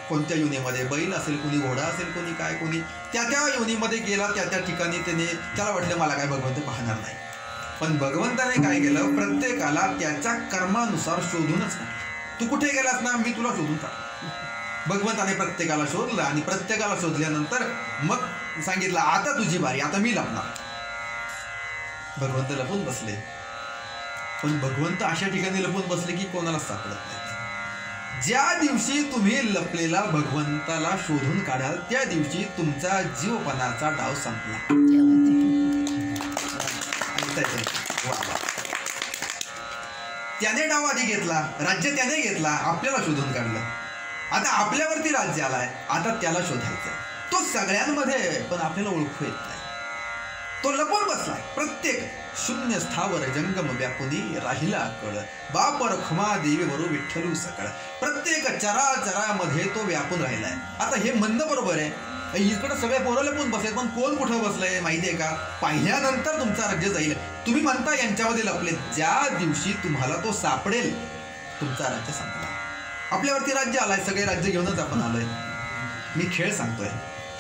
कोणत्या योनीमध्ये बैल असेल, कोणी घोडा असेल, कोणी काय, कोणी त्या योनीमध्ये गेला. त्या ठिकाणी त्याला वाटलं मला काय भगवंत पाहणार नाही. पण भगवंताने काय केलं? प्रत्येकाला त्याच्या कर्मानुसार शोधूनच काढलं. तू कुठे गेलास ना, मी तुला शोधून काढ. भगवंताने प्रत्येकाला शोधलं आणि प्रत्येकाला शोधल्यानंतर मग सांगितलं आता तुझी बारी, आता मी लपणार. भगवंत लपून बसले. पण भगवंत अशा ठिकाणी लपून बसले की कोणाला सापडत नाही. ज्या दिवशी तुम्ही लपलेला भगवंताला शोधून काढाल त्या दिवशी तुमचा जीवपणाचा डाव संपला. त्याने डाव आधी घेतला, राज्य त्याने घेतला, आपल्याला शोधून काढलं. आता आपल्यावरती राज्य आलाय, आता त्याला शोधायचंय. तो सगळ्यांमध्ये पण आपल्याला ओळखू येत नाही. तो लपून बसलाय. प्रत्येक शून्य स्थावर जंगम व्यापुनी राहिला कळ, बाप रखुमा देवी वरू विठ्ठलू सकळ. प्रत्येक चराचरामध्ये तो व्यापून राहिलाय. आता हे म्हणणं बरोबर आहे, इकडे सगळे पोरं लपून बसलेत, पण कोण कुठं बसलंय माहितीये का? पाहिल्यानंतर तुमचं राज्य जाईल. तुम्ही म्हणता यांच्यामध्ये लपले, ज्या दिवशी तुम्हाला तो सापडेल तुमचा राज्य संपला. आपल्यावरती राज्य आलाय, सगळे राज्य घेऊनच आपण आलोय. मी खेळ सांगतोय,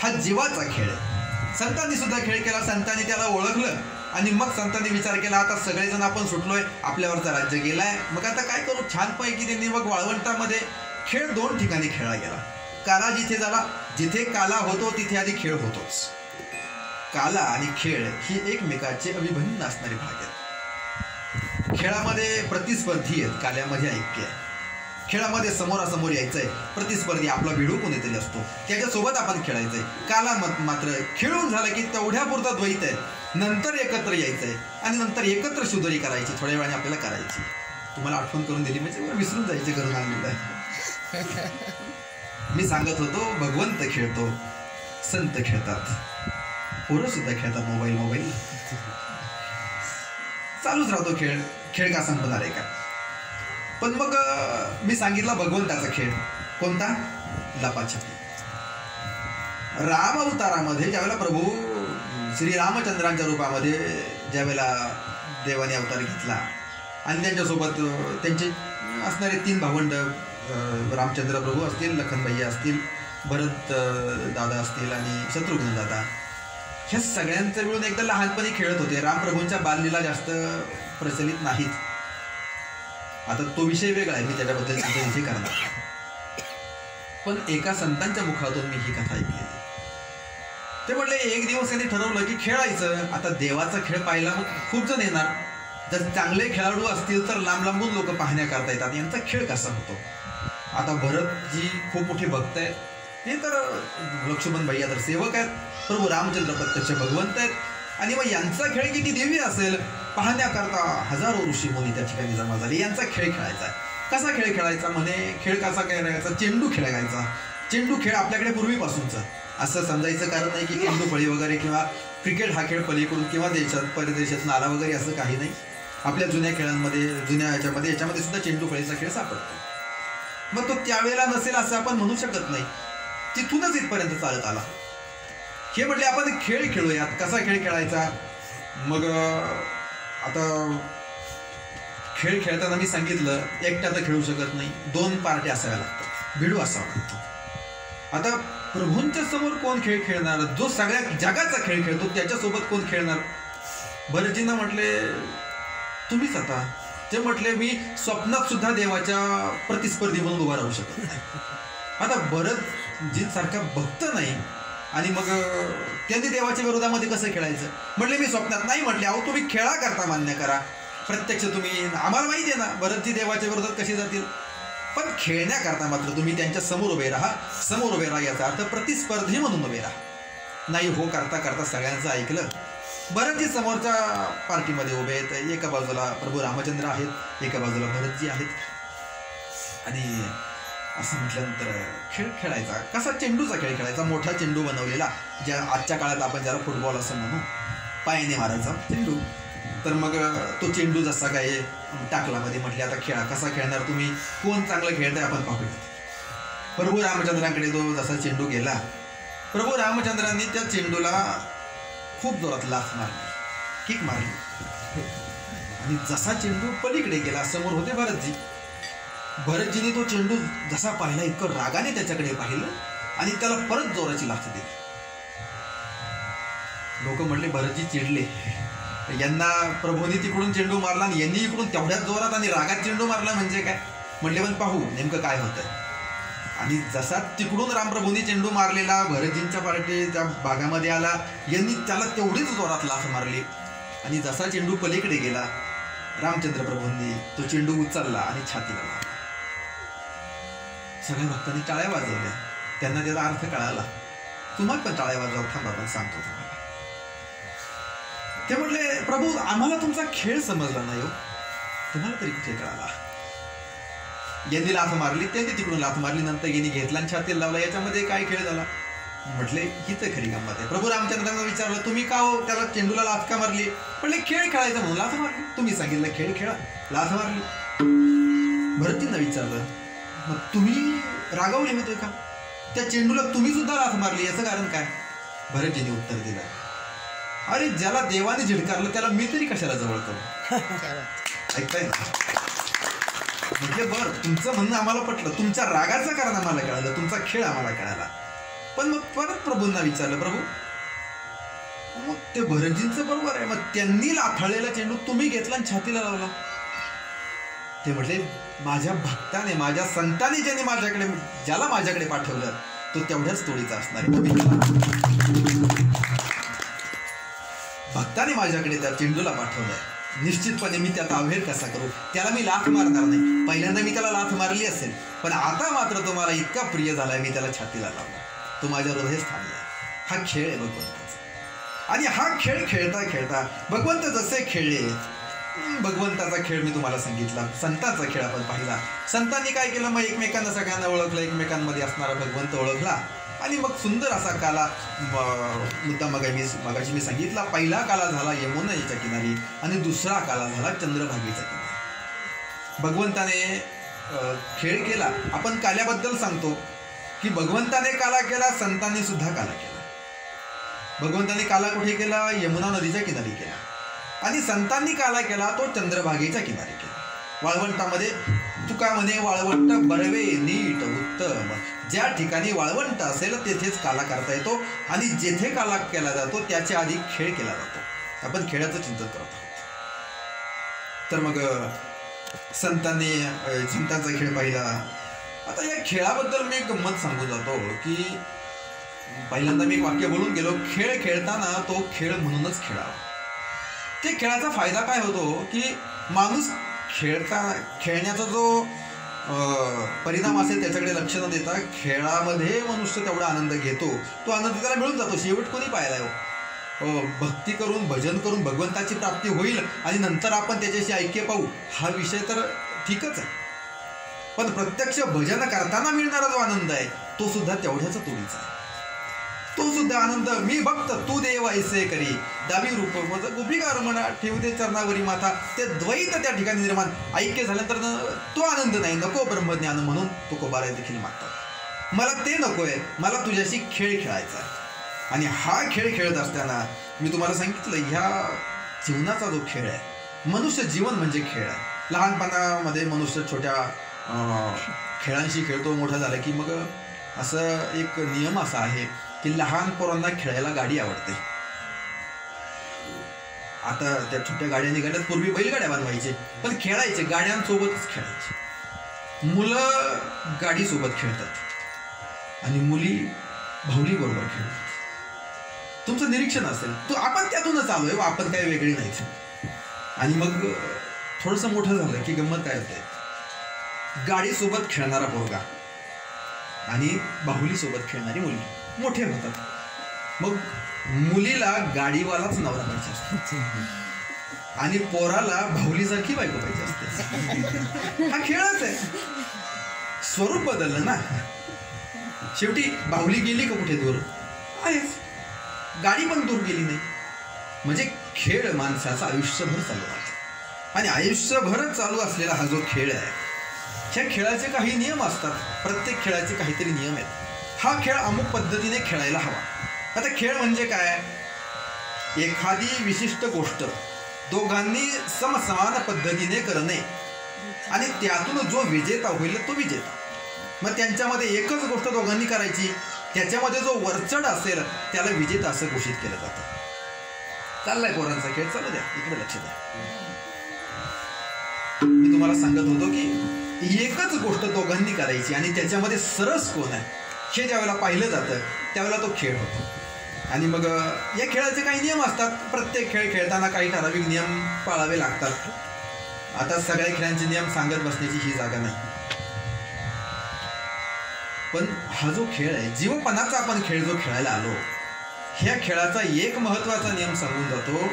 हा जीवाचा खेळ आहे. संतांनी सुद्धा खेळ केला, संतांनी त्याला ओळखलं आणि मग संतांनी विचार केला, आता सगळेजण आपण सुटलोय, आपल्यावरचा राज्य गेलाय, मग आता काय करू? छानपैकी त्यांनी मग वाळवंटामध्ये खेळ 2 ठिकाणी खेळला गेला. काला जिथे झाला, जिथे काला होतो तिथे आधी खेळ होतोच. काला आणि खेळ ही एकमेकाचे अविभिन्न असणारे भाग आहेत. खेळामध्ये प्रतिस्पर्धी आहेत, काल्यामध्ये ऐक्य आहे. खेळामध्ये समोरासमोर यायचंय, प्रतिस्पर्धी आपला भिडू कोणीतरी असतो, त्याच्यासोबत आपण खेळायचंय. काला मात्र खेळून झालं की तेवढ्या पुरता द्वैत आहे, नंतर एकत्र यायचंय आणि नंतर एकत्र शुद्धरी करायची, थोड्या वेळाने आपल्याला करायची. तुम्हाला आठवण करून दिली म्हणजे विसरून जायचे घरून आणलेलं आहे. मी सांगत होतो, भगवंत खेळतो, संत खेळतात, पोरं सुद्धा खेळतात. मोबाईल चालूच राहतो खेळ. खेळ का संपणार आहे का? पण मग मी सांगितला भगवंताचा खेळ कोणता? लपाछपी. राम अवतारामध्ये ज्यावेळेला प्रभू श्री रामचंद्रांच्या रूपामध्ये ज्यावेळेला देवाने अवतार घेतला आणि त्यांच्यासोबत त्यांचे असणारे 3 भावंड, रामचंद्र प्रभू असतील, लखनभैया असतील, भरत दादा असतील आणि शत्रुघ्न दादा, ह्या सगळ्यांचं मिळून एकदा लहानपणी खेळत होते. रामप्रभूंच्या बाललीला जास्त प्रचलित नाहीत. आता तो विषय वेगळा आहे, मी त्याच्याबद्दल इथे करणार. पण एका संतांच्या मुखातून मी ही कथा ऐकली. ते म्हणले, एक दिवस त्यांनी ठरवलं की खेळायचं. आता देवाचा खेळ पाहायला मग खूप जण येणार. जर चांगले खेळाडू असतील तर लांब लांबून लोक पाहण्या करता येतात. यांचा खेळ कसा होतो? आता भरतजी खूप मोठे भक्त आहेत, हे तर लक्ष्मण भैया तर सेवक आहेत, प्रभू रामचंद्र प्रत्यक्ष भगवंत आहेत, आणि मग यांचा खेळ किती देवी असेल पाहण्याकरता हजारो ऋषी मुनी त्या ठिकाणी जमा झाले. यांचा खेळ खेळायचा. कसा खेळ खेळायचा? म्हणे खेळ कसा खेळायचा? चेंडू खेळायचा. चेंडू खेळ आपल्याकडे पूर्वीपासूनचा, असं समजायचं कारण नाही की चेंडू फळी वगैरे किंवा क्रिकेट हा खेळ पलीकडून किंवा परदेशातून आला वगैरे, असं काही नाही. आपल्या जुन्या खेळांमध्ये, जुन्या याच्यामध्ये सुद्धा चेंडू फळीचा खेळ सापडतो. मग तो त्यावेळेला नसेल असं आपण म्हणू शकत नाही, तिथूनच इथपर्यंत चालत आला. हे म्हटले आपण खेळ खेळूयात. कसा खेळ खेळायचा? मग आता खेळ खेळताना मी सांगितलं, एकटा तर खेळू शकत नाही, 2 पार्ट्या असाव्या लागतात, भिडू असावा लागतो. आता प्रभूंच्या समोर कोण खेळ खेळणार? जो सगळ्या जगाचा खेळ खेळतो त्याच्यासोबत कोण खेळणार? भरतजींना म्हटले, तुम्हीच. आता ते म्हटले, मी स्वप्नात सुद्धा देवाच्या प्रतिस्पर्धी म्हणून उभा राहू शकत नाही. आता भरतजींसारखा भक्त नाही आणि मग त्यांनी देवाच्या विरोधामध्ये कसं खेळायचं? म्हटले, मी स्वप्नात नाही. म्हटले, अहो तुम्ही खेळा करता मान्य करा, प्रत्यक्ष तुम्ही, आम्हाला माहिती आहे ना भरतजी देवाच्या विरोधात कसे जातील, पण खेळण्याकरता मात्र तुम्ही त्यांच्या समोर उभे राहा. समोर उभे राहा याचा अर्थ प्रतिस्पर्धी म्हणून उभे राहा. नाही हो करता करता सगळ्यांचं ऐकलं. भरतजी समोरच्या पार्टीमध्ये उभे आहेत. एका बाजूला प्रभू रामचंद्र आहेत, एका बाजूला भरतजी आहेत. आणि असं म्हटल्यानंतर खेळ खेळायचा. कसा? चेंडूचा खेळ खेळायचा. मोठा चेंडू बनवलेला, ज्या आजच्या काळात आपण ज्याला फुटबॉल असं म्हणू, पायाने मारायचा चेंडू. तर मग तो चेंडू जसा काय टाकलामध्ये. म्हटले, आता खेळा. कसा खेळणार तुम्ही? कोण चांगलं खेळतंय आपण पाहूया. प्रभू रामचंद्रांकडे तो जसा चेंडू गेला, प्रभू रामचंद्रांनी त्या चेंडूला खूप जोरात लाथ मारली, किक मारली, आणि जसा चेंडू पलीकडे गेला, समोर होते भरतजी. भरतजीने तो चेंडू जसा पाहिला, इतकं रागाने त्याच्याकडे पाहिलं आणि त्याला परत जोराची लाथ दिली. लोक म्हटले, भरतजी चिडले, यांना प्रभूंनी तिकडून चेंडू मारला आणि यांनी इकडून तेवढ्याच जोरात आणि रागात चेंडू मारला म्हणजे काय? म्हटले, पण पाहू नेमकं काय होतंय. आणि जसा तिकडून रामप्रभूंनी चेंडू मारलेला भरतजींच्या पार्टी त्या भागामध्ये आला, यांनी त्याला तेवढीच जोरात लाथ मारली. आणि जसा चेंडू पलीकडे गेला, रामचंद्र प्रभूंनी तो चेंडू उचलला आणि छातीला लावला. सगळ्या भक्तांनी टाळ्या वाजवल्या. त्यांना त्याचा अर्थ कळाला. तुम्हाला पण टाळ्या वाजवा, थांबा पण सांगतो तुम्हाला. ते म्हटले, प्रभू आम्हाला तुमचा खेळ समजला नाही हो, तुम्हाला तरी कुठे कळाला? यांनी लाथ मारली, त्यांनी तिकडून लाथ मारली, नंतर यांनी घेतला आणि छातीला लावला. याच्यामध्ये काय खेळ झाला? म्हटले ही तर खरी गंमत आहे. प्रभू रामचंद्रांना विचारलं, तुम्ही का हो त्याला चेंडूला लाथ का मारली? म्हटले खेळ खेळायचा म्हणून लाथ मारली. तुम्ही सांगितलं खेळ खेळा, लाथ मारली. भरतजींना विचारलं, मग तुम्ही रागावले होते का? त्या चेंडूला तुम्ही सुद्धा लाथ मारली, याचं कारण काय? भरतजींनी उत्तर दिलं, अरे ज्याला देवाने झिडकारलं त्याला मी तरी कशाला जवळ करू. ऐकताय ना? म्हटले बर, तुमचं म्हणणं आम्हाला पटलं, तुमच्या रागाचं कारण आम्हाला कळालं, तुमचा खेळ आम्हाला कळाला. पण मग परत प्रभूंना विचारलं, प्रभू मग ते भरतजींचं बरोबर आहे, मग त्यांनी लाथाळलेला चेंडू तुम्ही घेतला आणि छातीला लावला. ते म्हटले, माझ्या भक्ताने, माझ्या संतांनी ज्याला माझ्याकडे पाठवलं तो तेवढ्याच तोडीचा असणार आहे. भक्ताने माझ्याकडे त्या चेंडूला पाठवलंय, निश्चितपणे मी त्याचा अवहेर कसा करू? त्याला मी लाथ मारणार नाही. पहिल्यांदा मी त्याला लाथ मारली असेल, पण आता मात्र तो मला इतका प्रिय झालाय, मी त्याला छातीला लावला, तो माझ्या हृदयात थांबलाय. हा खेळ आहे भगवंताचा. आणि हा खेळ खेळता खेळता भगवंत जसे खेळले, भगवंताचा खेळ मी तुम्हाला सांगितला, संतांचा खेळ आपण पाहिला. संतांनी काय केलं, मग एकमेकांना सगळ्यांना ओळखलं, एकमेकांमध्ये असणारा भगवंत ओळखला. आणि मग सुंदर असा काला, मुद्दा मगाशी मी सांगितला, पहिला काला झाला यमुनेच्या किनारी आणि दुसरा काला झाला चंद्रभागेच्या किनारी. भगवंताने खेळ केला. आपण काल्याबद्दल सांगतो की भगवंताने काला केला, संतांनी सुद्धा काला केला. भगवंताने काला कुठे केला? यमुना नदीच्या किनारी केला. आणि संतांनी काला केला तो चंद्रभागेच्या किनारी केला. वाळवंटामध्ये तुका म्हणे, वाळवंट बरवे नीट उत्तम. ज्या ठिकाणी वाळवंट असेल तेथेच काला करता येतो, आणि जेथे काला केला जातो त्याच्या आधी खेळ केला जातो. आपण खेळाचं चिंतन करत आहोत. तर मग संतांचा खेळ पाहिला. आता या खेळाबद्दल मी एक गंमत सांगू जातो की पहिल्यांदा मी एक वाक्य बोलून गेलो, खेळ खेळताना तो खेळ म्हणूनच खेळावा. ते खेळाचा फायदा काय होतो की माणूस खेळण्याचा जो परिणाम असेल त्याच्याकडे लक्ष न देता खेळामध्ये मनुष्य तेवढा आनंद घेतो, तो आनंद त्याला मिळून जातो. शेवट कोणी पाहिलाय हो? भक्ती करून, भजन करून भगवंताची प्राप्ती होईल आणि नंतर आपण त्याच्याशी ऐक्य पाहू, हा विषय तर ठीकच आहे. पण प्रत्यक्ष भजन करताना मिळणारा जो आनंद आहे तो सुद्धा तेवढ्याच तोडीचा आहे. तो सुद्धा आनंद, मी भक्त तू देव ऐसे करी, दावी रूप गोपिका रमणा ठेवते चरणावरी माथा, ते द्वैत त्या ठिकाणी निर्माण. ऐक्य झाल्यानंतर तो आनंद नाही, नको ब्रह्मज्ञान म्हणून तो कोबारा देखील मागतात. मला ते नकोय, मला तुझ्याशी खेळ खेळायचा आहे. आणि हा खेळ खेळत असताना मी तुम्हाला सांगितलं, ह्या जीवनाचा जो खेळ आहे, मनुष्य जीवन म्हणजे खेळ आहे. लहानपणामध्ये मनुष्य छोट्या खेळांशी खेळतो, मोठा झाला की मग असं एक नियम असा आहे की लहान पोरांना खेळायला गाडी आवडते. आता त्या छोट्या गाड्या निघाल्यात, पूर्वी बैलगाड्या बनवायचे, पण खेळायचे गाड्यांसोबतच खेळायचे. मुलं गाडीसोबत खेळतात आणि मुली भाऊली बरोबर खेळतात. तुमचं निरीक्षण असेल, आपण त्यातूनच आलोय, आपण काही वेगळी नाही. आणि मग थोडंसं मोठं झालं की गंमत काय होते, गाडीसोबत खेळणारा पोरगा आणि बाहुलीसोबत खेळणारी मुलगी मोठे होतात. मग मुलीला गाडीवालाच नवरा पाहिजे असतो आणि पोराला भाऊलीसारखी बायको पाहिजे असते. हा खेळच आहे, स्वरूप बदललं ना. शेवटी बाहुली गेली का कुठे दूर आहेच, गाडी पण दूर गेली नाही. म्हणजे खेळ माणसाचा आयुष्यभर चालू राहतो. आणि आयुष्यभरच चालू असलेला हा जो खेळ आहे, ह्या खेळाचे काही नियम असतात. प्रत्येक खेळाचे काहीतरी नियम आहेत. हा खेळ अमुक पद्धतीने खेळायला हवा. आता खेळ म्हणजे काय, एखादी विशिष्ट गोष्ट दोघांनी समसमान पद्धतीने करणे आणि त्यातून जो विजेता होईल तो विजेता. मग त्यांच्यामध्ये एकच गोष्ट दोघांनी करायची, त्याच्यामध्ये जो वरचढ असेल त्याला विजेता असं घोषित केलं जातं. चाललाय पोरांचा खेळ, चालू द्या, इकडे लक्ष द्या. मी तुम्हाला सांगत होतो की एकच गोष्ट दोघांनी करायची आणि त्याच्यामध्ये सरस कोण आहे हे ज्यावेळेला पाहिलं जातं त्यावेळेला तो खेळ होतो. आणि मग या खेळाचे काही नियम असतात. प्रत्येक खेळ खेळताना काही ठराविक नियम पाळावे लागतात. आता सगळ्या खेळांचे नियम सांगत बसण्याची ही जागा नाही. पण हा जो खेळ आहे, जीवपणाचा आपण खेळ जो खेळायला आलो, ह्या खेळाचा एक महत्वाचा नियम सांगून जातो,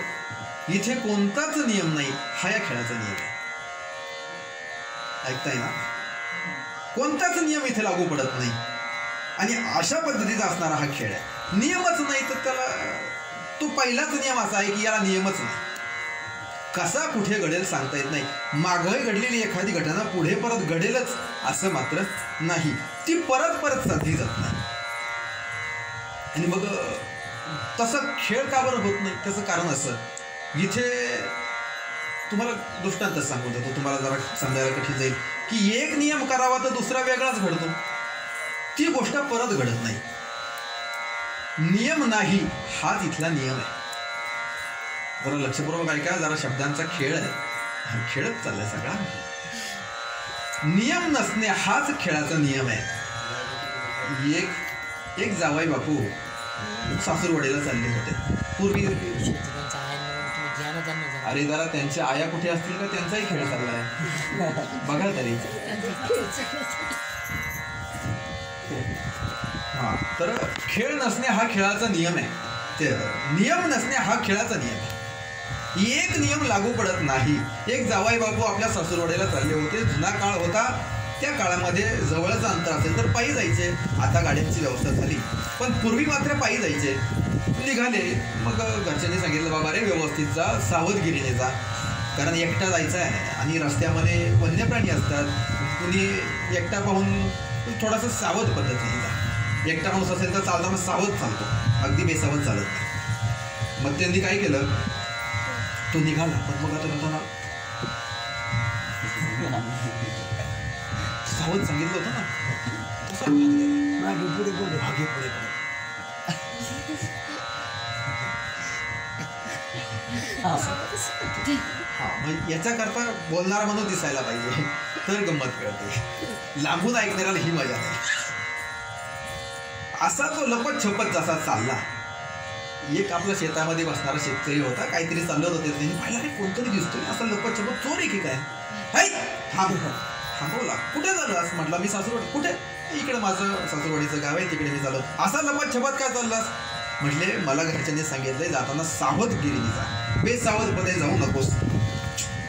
इथे कोणताच नियम नाही, हा या खेळाचा नियम आहे. ऐकताय ना? कोणताच नियम इथे लागू पडत नाही. आणि अशा पद्धतीचा असणारा हा खेळ आहे. नियमच नाही तर त्याला तो पहिलाच नियम असा आहे की याला नियमच नाही. कसा कुठे घडेल सांगता येत नाही. मागही घडलेली एखादी घटना पुढे परत घडेलच असं मात्र नाही. ती परत परत साधली जात नाही. आणि मग तसं खेळ का बरं होत नाही त्याचं कारण असं, इथे तुम्हाला दृष्टांत सांगू देतो, तुम्हाला जरा समजायला कठीण जाईल की एक नियम करावा तर दुसरा वेगळाच घडतो. ती गोष्ट परत घडत नाही. नियम नाही हाच इथला नियम आहे. जरा लक्षपूर्वक ऐका, जरा शब्दांचा खेळ आहे, खेळच चाललाय सगळा. नियम नसणे हाच खेळाचा नियम आहे. एक जावाई बापू सासूरवाडीला चालले होते. पूर्वी अरे जरा त्यांच्या आया कुठे असतील का त्यांचाही खेळ चाललाय बघा तरी. हा, तर खेळ नसणे हा खेळाचा नियम आहे. ते नियम नसणे हा खेळाचा नियम आहे. एक नियम लागू पडत नाही. एक जावाई बापू आपल्या सासूरवाडीला चालले होते. जुना काळ होता, त्या काळामध्ये जवळचं अंतर असेल तर पायी जायचे. आता गाड्यांची व्यवस्था झाली, पण पूर्वी मात्र पायी जायचे. निघाले, मग घरच्यांनी सांगितलं बाबा रे व्यवस्थित जा, सावधगिरीने जा, कारण एकटा जायचं आहे आणि रस्त्यामध्ये वन्यप्राणी असतात. कुणी एकटा पाहून थोडासा सावध पद्धतीने जा. एकटा माणूस असेल तर चालताना सावध चालतो, अगदी बेसावध चालत नाही. मग त्यांनी काय केलं, तो निघाला. पण मग आता जाताना सावध सांगितलं होतं ना, तसं मागे पुढे मागे पुढे. हा, मग याच्याकरता बोलणारा माणूस दिसायला पाहिजे तर गंमत कळते. लांबून ऐकणाऱ्याला ही मजा नाही. असा तो लपत छपत जसा चालला. एक आपल्या शेतामध्ये बसणारा शेतकरी होता, काहीतरी चाललं होतं. त्यांनी पाहिलं रे कोणतरी दिसतोय असं लपत छपत. चोर आहे की काय? थांबवला. कुठे झालास? म्हटलं मी सासूरवाडी. कुठे? इकडे माझं सासूरवाडीचं गाव आहे, तिकडे मी चालत. असा लपत छपत काय चाललास? म्हटले मला घरच्यांनी सांगितलंय जाताना सावधगिरीने जा, बेसावधपणे जाऊ नकोस.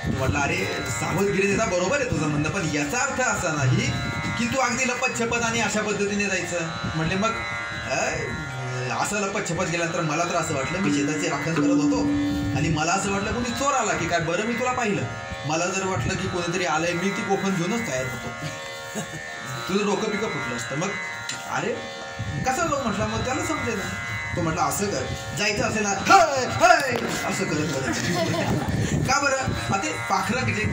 म्हटलं अरे सावधगिरीने जा, बरोबर आहे तुझं म्हणणं, पण याचा अर्थ असा नाही की तू अगदी लपत छपत आणि अशा पद्धतीने जायचं. म्हटले मग असं लपत छपत गेल्यानंतर मला तर असं वाटलं मी शेताची राखण करत होतो आणि मला असं वाटलं कोणी चोर आला की काय. बरं मी तुला पाहिलं, मला जर वाटलं की कोणीतरी आलंय, मी ती कोफन घेऊनच तयार होतो. तुझं डोकं पिकं फुटलं असतं. मग अरे कसं जाऊ म्हटलं. मग त्याला समजेल ना. तो म्हटलं असं कर, जायचं असेल ना असं करत करत. का बरं? ते पाखरं जे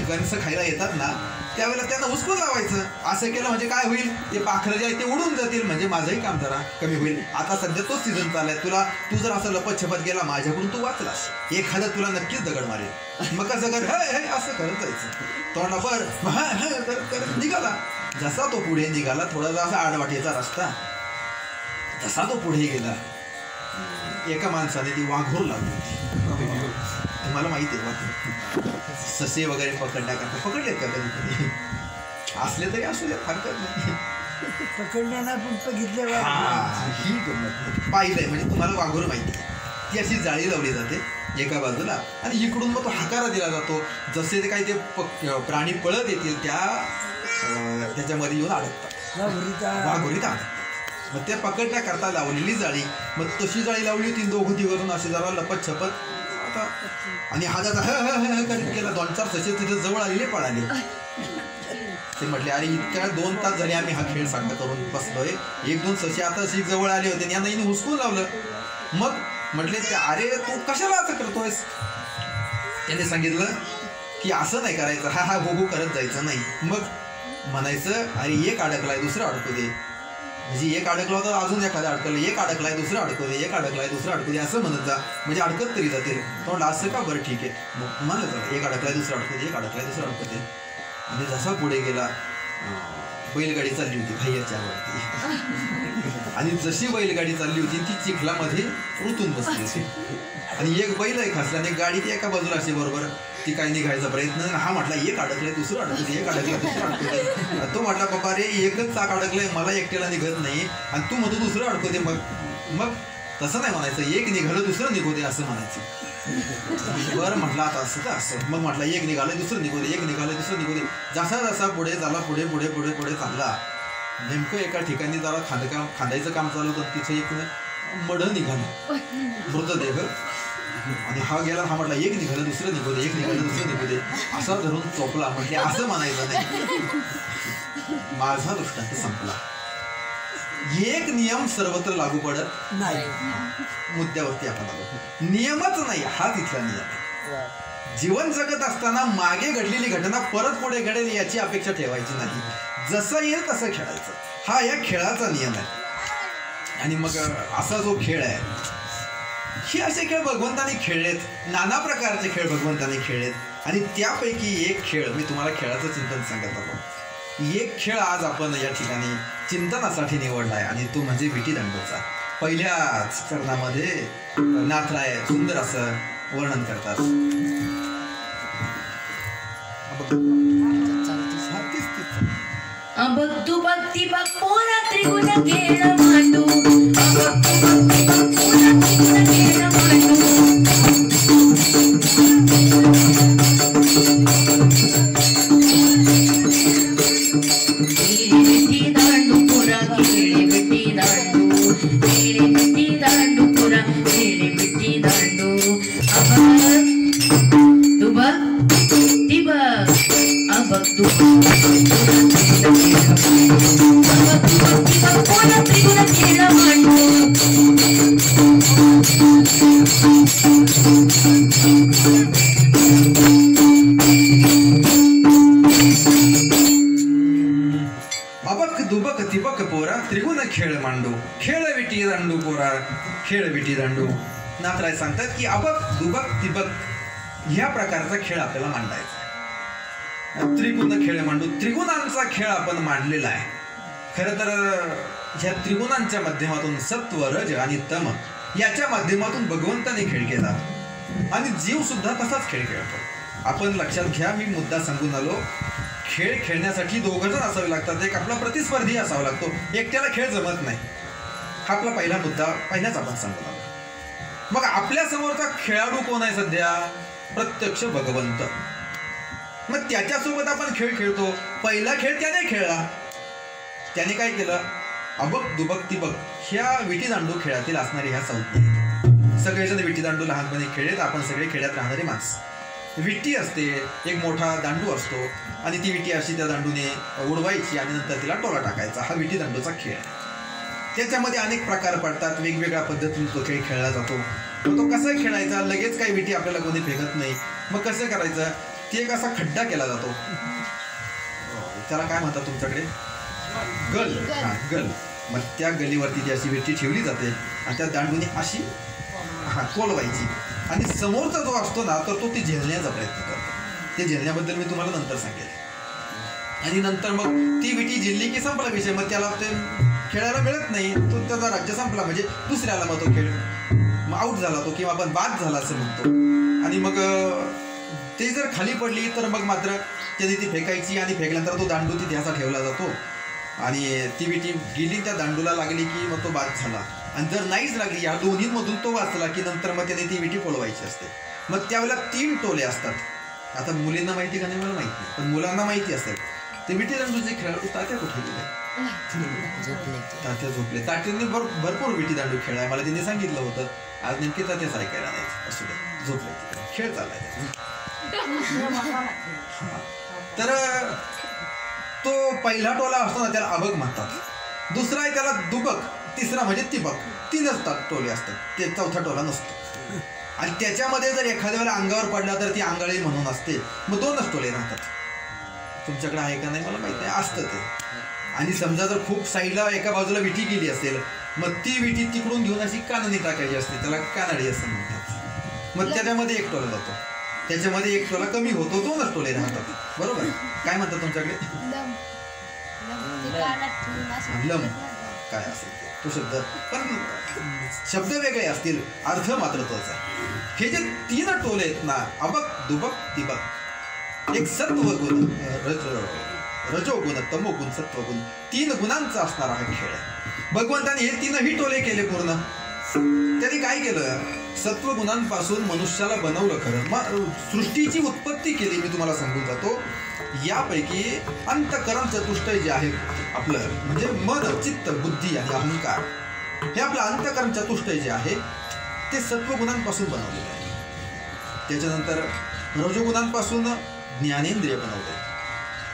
गणस खायला येतात ना त्यावेळेला त्यांना उचलून लावायचं. असं केलं म्हणजे काय होईल, ते पाखरं जे आहे ते उडून जातील, म्हणजे माझंही काम जरा कमी होईल. आता सध्या तोच सीझन चाललाय. तू जर असं लपत छपत गेला माझ्याकडून तू वाचलास, एखादं तुला नक्कीच दगड मारेल. मग कसं कर, हे असं करत जायचं. तो म्हटला बरं करत निघाला. जसा तो पुढे निघाला, थोडासा असा आडवाटेचा रस्ता, जसा तो पुढे गेला एका माणसाने ती वाघोर लावली. तुम्हाला माहिती आहे वाघोर ससे वगैरे पकडण्याकरता पकडलेत का कधी कधी? असले तरी असू द्या, हरकत नाही. पकडण्याला पण बघितले. ही गंमत पाहिलंय म्हणजे तुम्हाला वाघोर माहिती आहे. ती अशी जाळी लावली जाते एका बाजूला आणि इकडून मग तो हाकारा दिला जातो. जसे ते काही ते प्राणी पळत येतील त्याच्यामध्ये येऊन अडकतात, वाघोरीत अडकतात. मग ते पकडण्याकरता लावलेली जाळी, मग तशी जाळी लावली होती. दोघं तिघं असे जरा लपत छपत आता. आणि हा जाता करीत गेला. 2-4 ससे तिथे जवळ आलेले पळाले. ते म्हटले अरे इतक्या 2 तास झाले आम्ही हा खेळ साठा करून बसलोय, 1-2 ससे आता अशी जवळ आले होते, यांना हिने हुसकून लावलं. मग म्हटले अरे तू कशाला असं करतोयस? त्याने सांगितलं की असं नाही करायचं, हा भोगू करत जायचं नाही. मग म्हणायचं अरे एक अडकलाय दुसरं अडकू दे. म्हणजे एक अडकला होता अजून एखादा अडकलं, एक अडकलाय दुसरं अडकू दे, एक अडकलाय दुसरं अडकू दे, असं म्हणत जा, म्हणजे अडकत तरी जातील. तो असं का बरं ठीक आहे. मग म्हणत जा एक अडकलाय दुसरं अडकू दे, एक अडकलाय दुसरं अडकू दे. आणि जसा पुढे गेला, बैलगाडी चालली होती भैयाच्या वरती. आणि जशी बैलगाडी चालली होती ती चिखलामध्ये रुतून बसली होती. आणि एक बैल आहे खासल्याने गाडी ती एका बाजूला अशी बरोबर ती काय निघायचा प्रयत्न. हा म्हटला एक अडकलंय दुसरं अडकू दे, एक अडकलं दुसरं अडकू दे. तो म्हटला बाबा रे एकच चाक अडकलंय, मला एकट्याला निघत नाही आणि तू म्हणतो दुसरं अडकू दे. मग तसं नाही म्हणायचं, एक निघालं दुसरं निघू दे असं म्हणायचं. बरं म्हटलं आता असं तर असं. मग म्हटलं एक निघालं दुसरं निघू दे, एक निघालं दुसरं निघू दे. जसा जसा पुढे झाला पुढे पुढे पुढे पुढे चालला नेमकं एका ठिकाणी जरा खांदायचं काम चालू होतं, तिथे एक मड निघालं मृतदेह, आणि हा गेला, हा म्हटला एक निघालं दुसरं निघू दे, एक निघालं दुसरं निघू दे, असा धरून चोपला. म्हटले असं म्हणायचं नाही. माझा दृष्टांत संपला. एक नियम सर्वत्र लागू पडत नाही. मुद्द्यावरती आपण आलो. नियमच नाही, हा तिथला नियम आहे. जीवन जगत असताना मागे घडलेली घटना परत पुढे घडेल याची अपेक्षा ठेवायची नाही. जसं येईल तसं खेळायचं, हा या खेळाचा नियम आहे. आणि मग असा जो खेळ आहे, हे असे खेळ भगवंताने खेळलेत, नाना प्रकारचे खेळ भगवंताने खेळलेत. आणि त्यापैकी एक खेळ मी तुम्हाला खेळाचं चिंतन सांगत आलो. एक खेळ आज आपण या ठिकाणी चिंतनासाठी निवडला आहे, आणि तो म्हणजे विटीदांडूचा. पहिल्याच चरणामध्ये नाथराय सुंदर असं वर्णन करतात. भक्तू भक्ती पोरा त्रिगुण खेळ मांडू, भक्तू भक्ती पोरा त्रिगुण खेळ मांडू. खेळे विटी दांडू पुरा, खेळे विटी दांडू, खेळे विटी दांडू पुरा, खेळे विटी दांडू. तू बघ ती बघ, भक्तू पोरा त्रिगुण खेळ मांडू. अबक दुबक तिबक पोरा त्रिगुण खेळ मांडू, खेळ विटी दांडू पोरा, खेळ विटी दांडू. नाथराय सांगतात की अबक दुबक तिबक ह्या प्रकारचा खेळ आपल्याला मांडायचा आहे. त्रिगुण खेळ मांडू, त्रिगुणांचा खेळ आपण मांडलेला आहे. खरं तर ह्या त्रिगुणांच्या माध्यमातून सत्व, रज आणि तम याच्या माध्यमातून भगवंताने खेळ केला, आणि जीव सुद्धा तसाच खेळ खेळतो. आपण लक्षात घ्या, मी मुद्दा सांगून आलो. खेळ खेळण्यासाठी दोघं जण असावे लागतात, एक आपला प्रतिस्पर्धी असावा लागतो, एकट्याला खेळ जमत नाही. हा आपला पहिला मुद्दा पहिल्याच आपण सांगून आलो. मग आपल्या समोरचा खेळाडू कोण आहे सध्या? प्रत्यक्ष भगवंत. मग त्याच्यासोबत आपण खेळ खेळतो. पहिला खेळ त्याने खेळला. त्याने काय केलं? अबक दुबक तिबक ह्या विटी दांडू खेळातील असणारी ह्या संज्ञा. सगळेजण विटी दांडू लहानपणी खेळत, आपण सगळे खेड्यात राहणारी माणसं. विटी असते, एक मोठा दांडू असतो, आणि ती विटी अशी त्या दांडूने उडवायची आणि नंतर तिला टोला टाकायचा. हा विटी दांडूचा खेळ आहे. त्याच्यामध्ये अनेक प्रकार पडतात, वेगवेगळ्या पद्धतीने तो खेळ खेळला जातो. मग तो कसा खेळायचा? लगेच काही विटी आपल्याला कोणी फेकत नाही. मग कसं करायचं? ते एक असा खड्डा केला जातो, त्याला काय म्हणतात तुमच्याकडे? गल. हा, गल. मग त्या गलीवरती ती अशी विटी ठेवली जाते, आणि त्या दांडूने अशी कोलवायची, आणि समोरचा जो असतो ना, तर तो ती झेलण्याचा प्रयत्न करतो. ते झेलण्याबद्दल मी तुम्हाला नंतर सांगेल. आणि नंतर मग ती विटी झेलली की संपला विषय. मग त्याला ते खेळायला मिळत नाही, तो त्याचा राज्य संपला, म्हणजे दुसऱ्याला मग तो खेळ मग आऊट झाला तो, किंवा आपण बाद झाला असं म्हणतो. आणि मग ते जर खाली पडली तर मग मात्र त्याने ती फेकायची, आणि फेकल्यानंतर तो दांडू तिथे असा ठेवला जातो, आणि ती विटी गेली त्या दांडूला लागली की मग तो बाद झाला. आणि जर नाहीच लागली, या दोन्हीमधून तो वाचला की नंतर मग त्याने ती विटी पळवायची असते. मग त्यावेळेला 3 टोले असतात. आता मुलींना माहिती का नाही मला माहिती नाही, पण मुलांना माहिती असेल. ते विटी दांडूचे खेळाडू तात्या कुठे गेले? तात्या झोपले. तात्यांनी भरपूर विटी दांडू खेळलाय, मला त्यांनी सांगितलं होतं. आज नेमके तात्याच ऐकायला नाही, असू दे, झोपले. खेळ चाललाय. तर तो पहिला टोला असतो ना, त्याला अबक म्हणतात. दुसरा आहे त्याला दुबक, तिसरा म्हणजे तिबक. 3च टोले असतात, ते चौथा टोला नसतो. आणि त्याच्यामध्ये जर एखाद्या वेळेला अंगावर पडला तर ती आंगळी म्हणून असते. मग 2च टोले राहतात. तुमच्याकडे आहे का नाही मला माहित नाही, असतं ते. आणि समजा जर खूप साईडला एका बाजूला विटी गेली असेल, मग ती विटी तिकडून घेऊन अशी कानाने टाकायची असते, त्याला कानाडी असं म्हणतात. मग त्याच्यामध्ये 1 टोला जातो, त्याच्यामध्ये 1 टोला कमी होतो, 2च टोले राहतात. बरोबर? काय म्हणतात तुमच्याकडे? लम काय असेल तो शब्द, पण शब्द वेगळे असतील, अर्थ मात्र तोच आहे. हे जे 3 टोले आहेत ना, अबक दुबक तिबक, एक सत्व गुण, रजोगुण, तमोगुण, सत्वगुण, 3 गुणांचा असणारा हा खेळ आहे. भगवंताने हे 3ही टोले केले पूर्ण. त्यांनी काय केलं? सत्वगुणांपासून मनुष्याला बनवलं. खरं मग सृष्टीची उत्पत्ती केली. मी तुम्हाला सांगून जातो यापैकी अंतकरण चतुष्टय जे आहे आपलं, म्हणजे मन, चित्त, बुद्धी आणि अहंकार, हे आपलं अंतकरण चतुष्टय जे आहे ते सत्वगुणांपासून बनवलेलं आहे. त्याच्यानंतर रजोगुणांपासून ज्ञानेंद्रिय बनवले,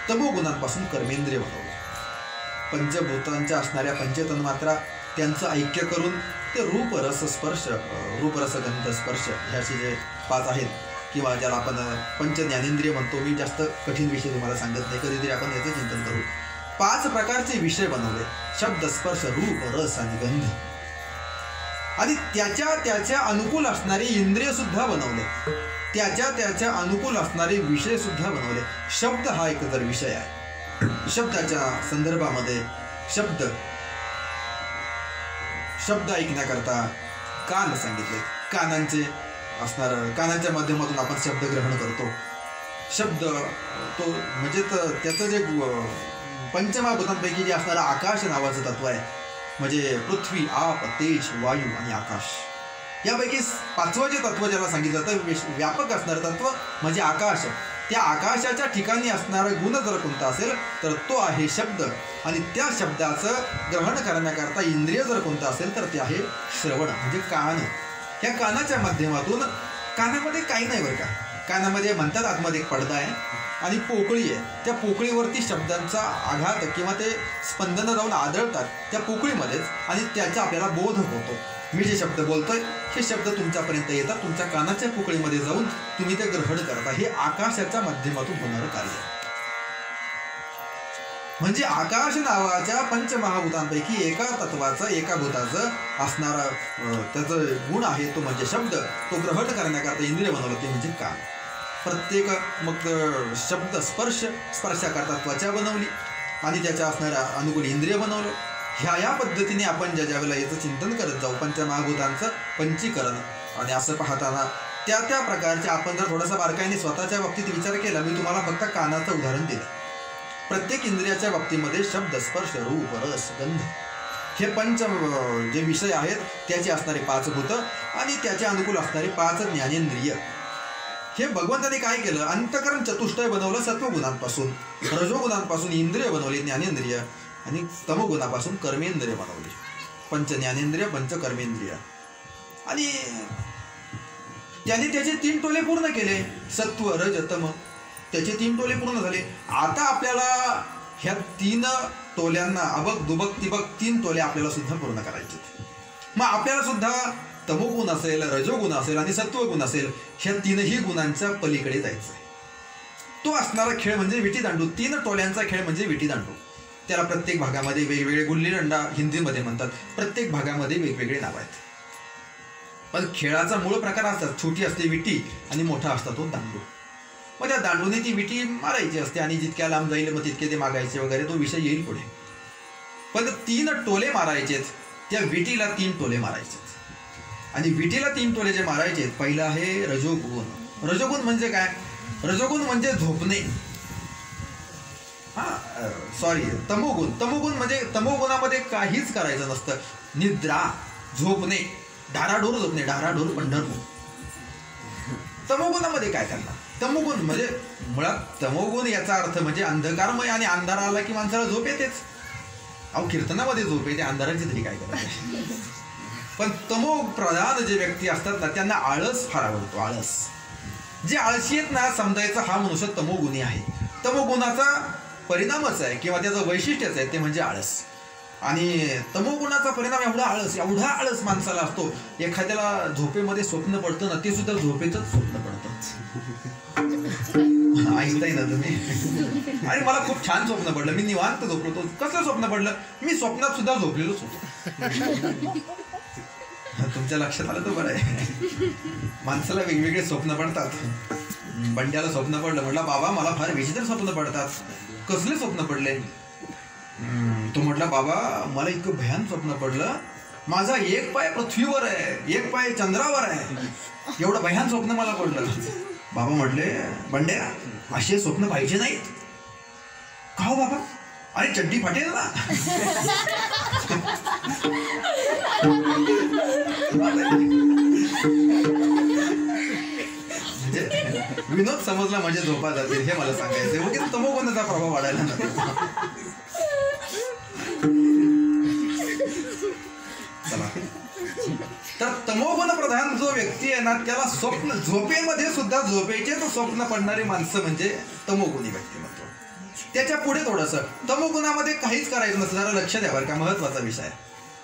तमोगुणांपासून कर्मेंद्रिय बनवले. पंचभूतांच्या असणाऱ्या पंचतन्मात्रा त्यांचं ऐक्य करून ते रूप रस स्पर्श, रूप रस गंध स्पर्श ह्याचे जे 5 आहेत, किंवा ज्याला आपण पंच ज्ञानेंद्रिय म्हणतो. मी जास्त कठीण विषय तुम्हाला सांगत नाही, कधीतरी आपण याचं चिंतन करू. 5 प्रकारचे विषय बनवले, शब्द, स्पर्श, रूप, रस आणि गंध. आणि त्याच्या अनुकूल असणारे इंद्रिय सुद्धा बनवले, त्याच्या अनुकूल असणारे विषय सुद्धा बनवले. शब्द हा एक जर विषय आहे, शब्दाच्या संदर्भामध्ये शब्द ऐकण्याकरता कान सांगितले. कानांच्या माध्यमातून आपण शब्द ग्रहण करतो. शब्द तो म्हणजे त्याचं जे पंचमहाभूतांपैकी जे असणारं आकाश नावाचं तत्व आहे, म्हणजे पृथ्वी, आप, तेज, वायू आणि आकाश, यापैकी 5वं जे तत्व ज्याला सांगितलं जातं व्यापक असणारं तत्व म्हणजे आकाश. त्या आकाशाच्या ठिकाणी असणारा गुण जर कोणता असेल तर तो आहे शब्द. आणि त्या शब्दाचं ग्रहण करण्याकरता इंद्रिय जर कोणतं असेल तर ते आहे श्रवण, म्हणजे कान. ह्या कानाच्या माध्यमातून, कानामध्ये काही नाही बरं का, कानामध्ये म्हणतात आतमध्ये एक पडदा आहे आणि पोकळी आहे. त्या पोकळीवरती शब्दांचा आघात किंवा ते स्पंदनं जाऊन आदळतात त्या पोकळीमध्येच, आणि त्याचा आपल्याला बोध होतो. मी जे शब्द बोलतोय हे शब्द तुमच्यापर्यंत येतात, तुमच्या कानाच्या पोकळीमध्ये जाऊन तुम्ही ते ग्रहण करता. हे आकाशाच्या माध्यमातून होणारं कार्य आहे. म्हणजे आकाश नावाच्या पंचमहाभूतांपैकी एका तत्वाचं, एका भूताचं असणारा त्याचं गुण आहे तो म्हणजे शब्द. तो ग्रहण करण्याकरता इंद्रिय बनवलं ते म्हणजे कान. प्रत्येक मग शब्द, स्पर्शाकरता त्वचा बनवली आणि त्याच्या असणाऱ्या अनुकूल इंद्रिय बनवलं. ह्या पद्धतीने आपण ज्या वेळेला याचं चिंतन करत जाऊ, पंचमहाभूतांचं पंचीकरण, आणि असं पाहताना त्या प्रकारचे आपण जर थोडासा बारकाईने स्वतःच्या बाबतीत विचार केला, मी तुम्हाला फक्त कानाचं उदाहरण दिलं. प्रत्येक इंद्रियाच्या बाबतीमध्ये शब्द, स्पर्श, रूप, रस, गंध हे जे विषय आहेत त्याचे असणारे 5 भूत आणि त्याच्या अनुकूल असणारे 5 ज्ञानेंद्रिय. हे भगवंताने काय केलं, अंतकरण चतुष्टय बनवलं. सत्वगुणांपासून, रजोगुणांपासून इंद्रिय बनवले, ज्ञानेंद्रिय, आणि तमोगुणापासून कर्मेंद्रिय बनवली. पंच ज्ञानेंद्रिय, पंच कर्मेंद्रिय. आणि त्याने त्याचे 3 टोले पूर्ण केले, सत्व, रज, तम. त्याचे 3 टोले पूर्ण झाले. आता आपल्याला ह्या 3 टोल्यांना अबक दुबक तिबक 3 टोले आपल्याला सुद्धा पूर्ण करायचे. मग आपल्याला सुद्धा तमोगुण असेल, रजोगुण असेल आणि सत्वगुण असेल, ह्या 3ही गुणांच्या पलीकडे जायचं आहे. तो असणारा खेळ म्हणजे विटीदांडू. 3 टोल्यांचा खेळ म्हणजे विटीदांडू. त्याला प्रत्येक भागामध्ये वेगवेगळे, गुल्ली डंडा हिंदीमध्ये म्हणतात, प्रत्येक भागामध्ये वेगवेगळे नाव आहेत. पण खेळाचा मूळ प्रकार असतात, छोटी असते विटी आणि मोठा असता तो दांडू. मग त्या दांडूने ती विटी मारायची असते आणि जितक्या लांब जाईल मग तितके ते मागायचे वगैरे, तो विषय येईल पुढे. पण 3 टोले मारायचेत, त्या विटीला 3 टोले मारायचेत. आणि विटीला 3 टोले जे मारायचे, पहिला आहे रजोगुण. रजोगुण म्हणजे काय? रजोगुण म्हणजे झोपणे. तमोगुण. तमोगुण म्हणजे तमोगुणामध्ये काहीच करायचं नसतं, निद्रा, झोपणे, ढाराढोर झोपणे, ढाराढोर पंढरपूर. तमोगुणामध्ये काय करणार? तमोगुण म्हणजे मुळात तमोगुण याचा अर्थ म्हणजे अंधकारमय, आणि अंधार आला की माणसाला झोप येतेच. अहो कीर्तनामध्ये झोप येते, अंधाराची तरी काय करायचं. पण तमो प्रधान जे व्यक्ती असतात ना, त्यांना आळस फार आवडतो. आळस, जे आळशी आहेत ना, समजायचा हा मनुष्य तमोगुणी आहे. तमोगुणाचा परिणामच आहे किंवा त्याचं वैशिष्ट्यच आहे ते म्हणजे आळस. आणि तमोगुणाचा परिणाम एवढा आळस माणसाला असतो. एखाद्याला झोपेमध्ये स्वप्न पडतं ना, ते सुद्धा झोपेतच स्वप्न पडतं. ऐकताय ना तुम्ही? आणि मला खूप छान स्वप्न पडलं, मी निवांत झोपलो. तो कसं स्वप्न पडलं? मी स्वप्नात सुद्धा झोपलेलोच होतो. तुमच्या लक्षात आलं तर बरं आहे. माणसाला वेगवेगळे स्वप्न पडतात. बंड्याला स्वप्न पडलं, म्हटलं बाबा मला फार विचित्र स्वप्न पडतात. कसले स्वप्न पडले? तो म्हटला बाबा मला इतकं भयान स्वप्न पडलं, माझा 1 पाय पृथ्वीवर आहे, 1 पाय चंद्रावर आहे, एवढं भयान स्वप्न मला पडलं. बाबा म्हटले बंड्या असे स्वप्न पाहिजे नाहीत. का हो बाबा? अरे चड्डी फाटेल ना. म्हणजे विनोद समजला म्हणजे झोपा जातील हे मला सांगायचंय. मग तमोगुणाचा प्रभाव वाढायला नको. चला, तर तमोगुण प्रधान जो व्यक्ती आहे ना त्याला स्वप्न झोपेमध्ये सुद्धा झोपेचे तो स्वप्न पडणारी माणसं म्हणजे तमोगुणी व्यक्तिमत्व. त्याच्या पुढे थोडंसं तमोगुणामध्ये काहीच करायचं नसतं. जरा लक्ष द्या बरं का, महत्वाचा विषय आहे.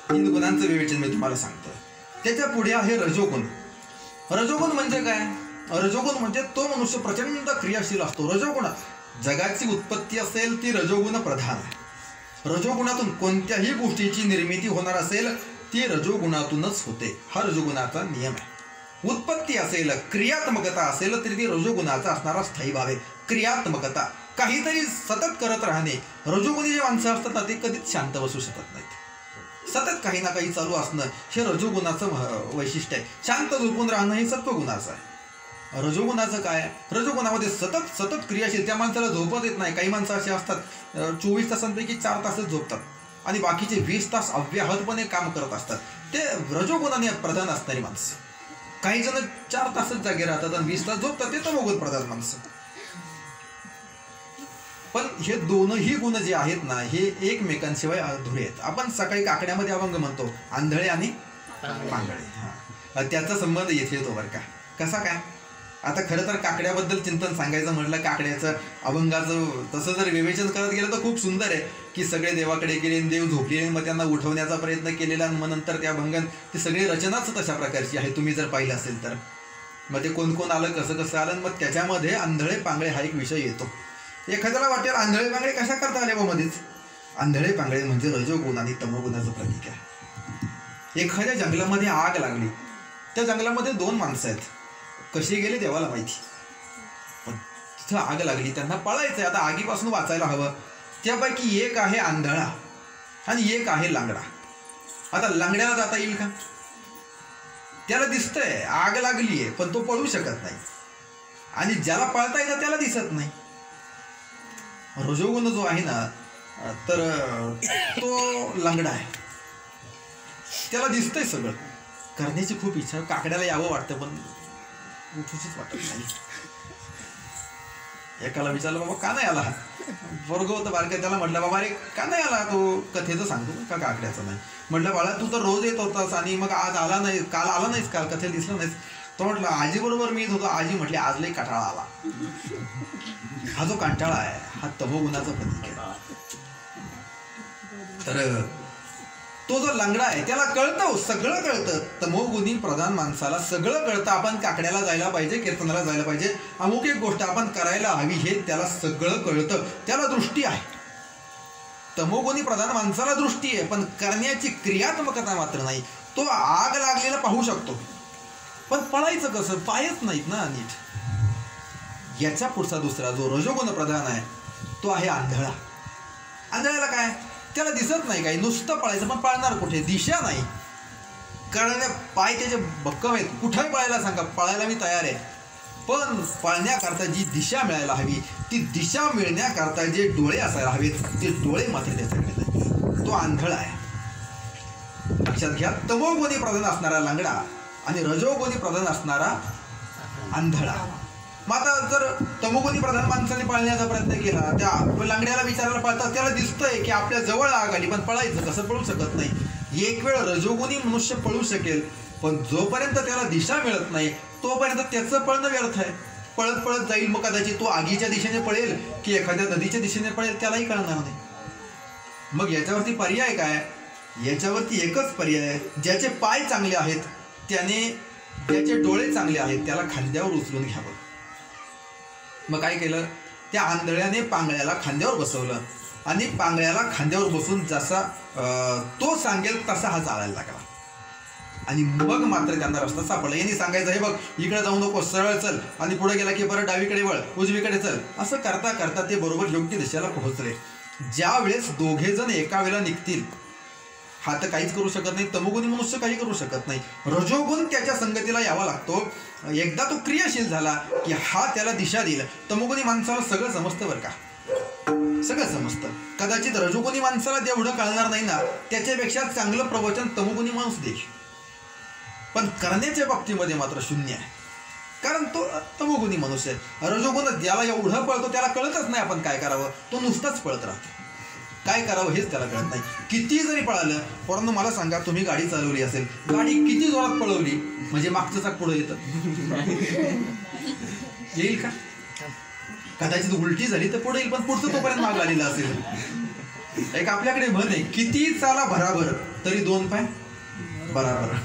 3 गुणांचं विवेचन मी तुम्हाला सांगतो. त्याच्या पुढे आहे रजोगुण. रजोगुण म्हणजे काय? रजोगुण म्हणजे तो मनुष्य प्रचंड क्रियाशील असतो. रजोगुण जगाची उत्पत्ती असेल ती रजोगुण प्रधान आहे. रजोगुणातून कोणत्याही गोष्टीची निर्मिती होणार असेल ती रजोगुणातूनच होते. हा रजोगुणाचा नियम आहे. उत्पत्ती असेल, क्रियात्मकता असेल तरी ती रजोगुणाचा असणारा स्थायी भाव आहे. क्रियात्मकता, काहीतरी सतत करत राहणे. रजोगुणी जे माणसं असतात ना ते कधीच शांत बसू शकत नाहीत. सतत काही ना काही चालू असणं हे रजोगुणाचं वैशिष्ट्य आहे. शांत झोपून राहणं हे सत्वगुणाचं आहे. रजोगुणाचं काय? रजोगुणामध्ये सतत सतत क्रियाशील. त्या माणसाला झोपत येत नाही. काही माणसं अशी असतात 24 तासांपैकी 4 तासच झोपतात आणि बाकीचे 20 तास अव्याहतपणे काम करत असतात. ते रजोगुणाने प्रधान असणारी माणसं. काही जण 4 तासच जागे राहतात आणि 20 तास झोपतात. ते तमोगुण प्रधान माणसं. पण हे दोनही गुण जे आहेत ना हे एकमेकांशिवाय अधुरे आहेत. आपण सकाळी काकड्यामध्ये अभंग म्हणतो, आंधळे आणि पांगळे. हा, त्याचा संबंध येथे येतो बरं का. कसा काय? आता खरं तर काकड्याबद्दल चिंतन सांगायचं म्हटलं, काकड्याचं अभंगाचं तसं जर विवेचन करत गेलं तर खूप सुंदर आहे की सगळे देवाकडे गेले, देव झोपलेले, मग त्यांना उठवण्याचा प्रयत्न केलेला आणि मग नंतर त्या अभंगात ती सगळी रचनाच तशा प्रकारची आहे. तुम्ही जर पाहिलं असेल तर मग ते कोण कोण आलं, कसं कसं आलं, मग त्याच्यामध्ये आंधळे पांगळे हा एक विषय येतो. एखाद्याला वाटेल आंधळे पांगळे कशा करता आले व मध्येच. आंधळे पांगळे म्हणजे रजोगुण आणि तमोगुणाचं प्रतीक आहे. एखाद्या जंगलामध्ये आग लागली, त्या जंगलामध्ये 2 माणसं आहेत. कशी गेले देवाला माहिती, पण तिथं आग लागली, त्यांना पळायचंय. आता आगीपासून वाचायला हवं. त्यापैकी एक आहे आंधळा आणि एक आहे लांगडा. आता लांगड्याला जाता येईल का? त्याला दिसतंय आग लागलीये पण तो पळू शकत नाही, आणि ज्याला पळता येतं त्याला दिसत नाही. रजोगुण जो आहे ना तर तो लंगडा आहे. त्याला दिसतंय सगळं, करण्याची खूप इच्छा. काकड्याला यावं वाटतं पण उठूशीच वाटत नाही. एकाला विचारलं, बाबा का नाही आला? वर्ग होतं बारक्या, त्याला म्हटलं, बाबा अरे का नाही आला? तो कथेचं सांगतो का काकड्याचं नाही. म्हटलं, बाळा तू तर रोज येत होतास आणि मग आज आला नाही, काल आला नाहीस, काल कथेला दिसला नाहीस. तो म्हटलं आजी बरोबर मी येत होतो. आजी म्हटली आज लई कंटाळा आला. हा जो कंटाळा आहे हा तमोगुणाचा प्रतीक आहे. तर तो जो लंगडा आहे त्याला कळतं, सगळं कळतं. तमोगुणी प्रधान माणसाला सगळं कळतं. आपण काकड्याला जायला पाहिजे, कीर्तनाला जायला पाहिजे, अमुक एक गोष्ट आपण करायला हवी हे त्याला सगळं कळतं. त्याला दृष्टी आहे. तमोगुणी प्रधान माणसाला दृष्टी आहे पण करण्याची क्रियात्मकता मात्र नाही. तो आग लागलेला पाहू शकतो पण पळायचं कसं? पायच नाहीत ना नीट. याच्या पुढचा दुसरा जो रजोगुण प्रधान आहे तो आहे आंधळा. आंधळ्याला काय? त्याला दिसत नाही काही, नुसतं पळायचं पण पळणार कुठे? दिशा नाही. कारण पाय त्याचे भक्कम आहेत, कुठेही पळायला सांगा, पळायला मी तयार आहे. पण पळण्याकरता जी दिशा मिळायला हवी, ती दिशा मिळण्याकरता जे डोळे असायला हवेत ते डोळे मात्र त्याच्याकडे नाही. तो आंधळा आहे. लक्षात घ्या, तमोगुणी प्रधान असणारा लंगडा आणि रजोगुणी प्रधान असणारा आंधळा. मग आता जर तमोगुणी प्रधान माणसाने पळण्याचा प्रयत्न केला, त्या लांगड्याला विचारायला पळतात, त्याला दिसतंय की आपल्या जवळ आग आली पण पळायचं कसं? पळू शकत नाही. एक वेळ रजोगुणी मनुष्य पळू शकेल पण जोपर्यंत त्याला दिशा मिळत नाही तोपर्यंत त्याचं पळणं व्यर्थ आहे. पळत पळत जाईल, मग कदाचित तो आगीच्या दिशेने पळेल की एखाद्या नदीच्या दिशेने पळेल त्यालाही कळणार नाही. मग याच्यावरती पर्याय काय? याच्यावरती एकच पर्याय आहे, ज्याचे पाय चांगले आहेत त्याने, ज्याचे डोळे चांगले आहेत त्याला खांद्यावर उचलून घ्यावं. मग काय केलं? त्या आंधळ्याने पांगळ्याला खांद्यावर बसवलं आणि पांगळ्याला खांद्यावर बसून जसा तो सांगेल तसा हा चालायला लागला आणि मग मात्र त्यांना रस्ता सापडला. यांनी सांगायचं, हे बघ इकडे जाऊ नको, सरळ चल, आणि पुढे गेला की परत डावीकडे वळ, उजवीकडे चल. असं करता करता ते बरोबर योग्य दिशेला पोहोचले. ज्या वेळेस दोघे जण एका वेळेला निघतील, हा तर काहीच करू शकत नाही. तमोगुणी मनुष्य काही करू शकत नाही. रजोगुण त्याच्या संगतीला यावा लागतो. एकदा तो क्रियाशील झाला की हा त्याला दिशा देईल. तमोगुणी माणसाला सगळं समजतं बरं का, सगळं समजतं. कदाचित रजोगुणी माणसाला जेवढं कळणार नाही ना त्याच्यापेक्षा चांगलं प्रवचन तमोगुणी माणूस देईल, पण करण्याच्या बाबतीमध्ये मात्र शून्य आहे. कारण तो तमोगुणी मनुष्य आहे. रजोगुण ज्याला एवढं पळतो त्याला कळतच नाही आपण काय करावं, तो नुसताच पळत राहतो. काय करावं हेच त्याला कळत नाही. किती जरी पळालं, परंतु मला सांगा, तुम्ही गाडी चालवली असेल, गाडी किती जोरात पळवली म्हणजे मागचं चाक पुढे येतं येईल का? कदाचित उलटी झाली तर पुढे येईल, पण पुढचं तोपर्यंत माग आलेला असेल. एक आपल्याकडे म्हण आहे, किती चाला भराभर तरी 2 पाय बराबर.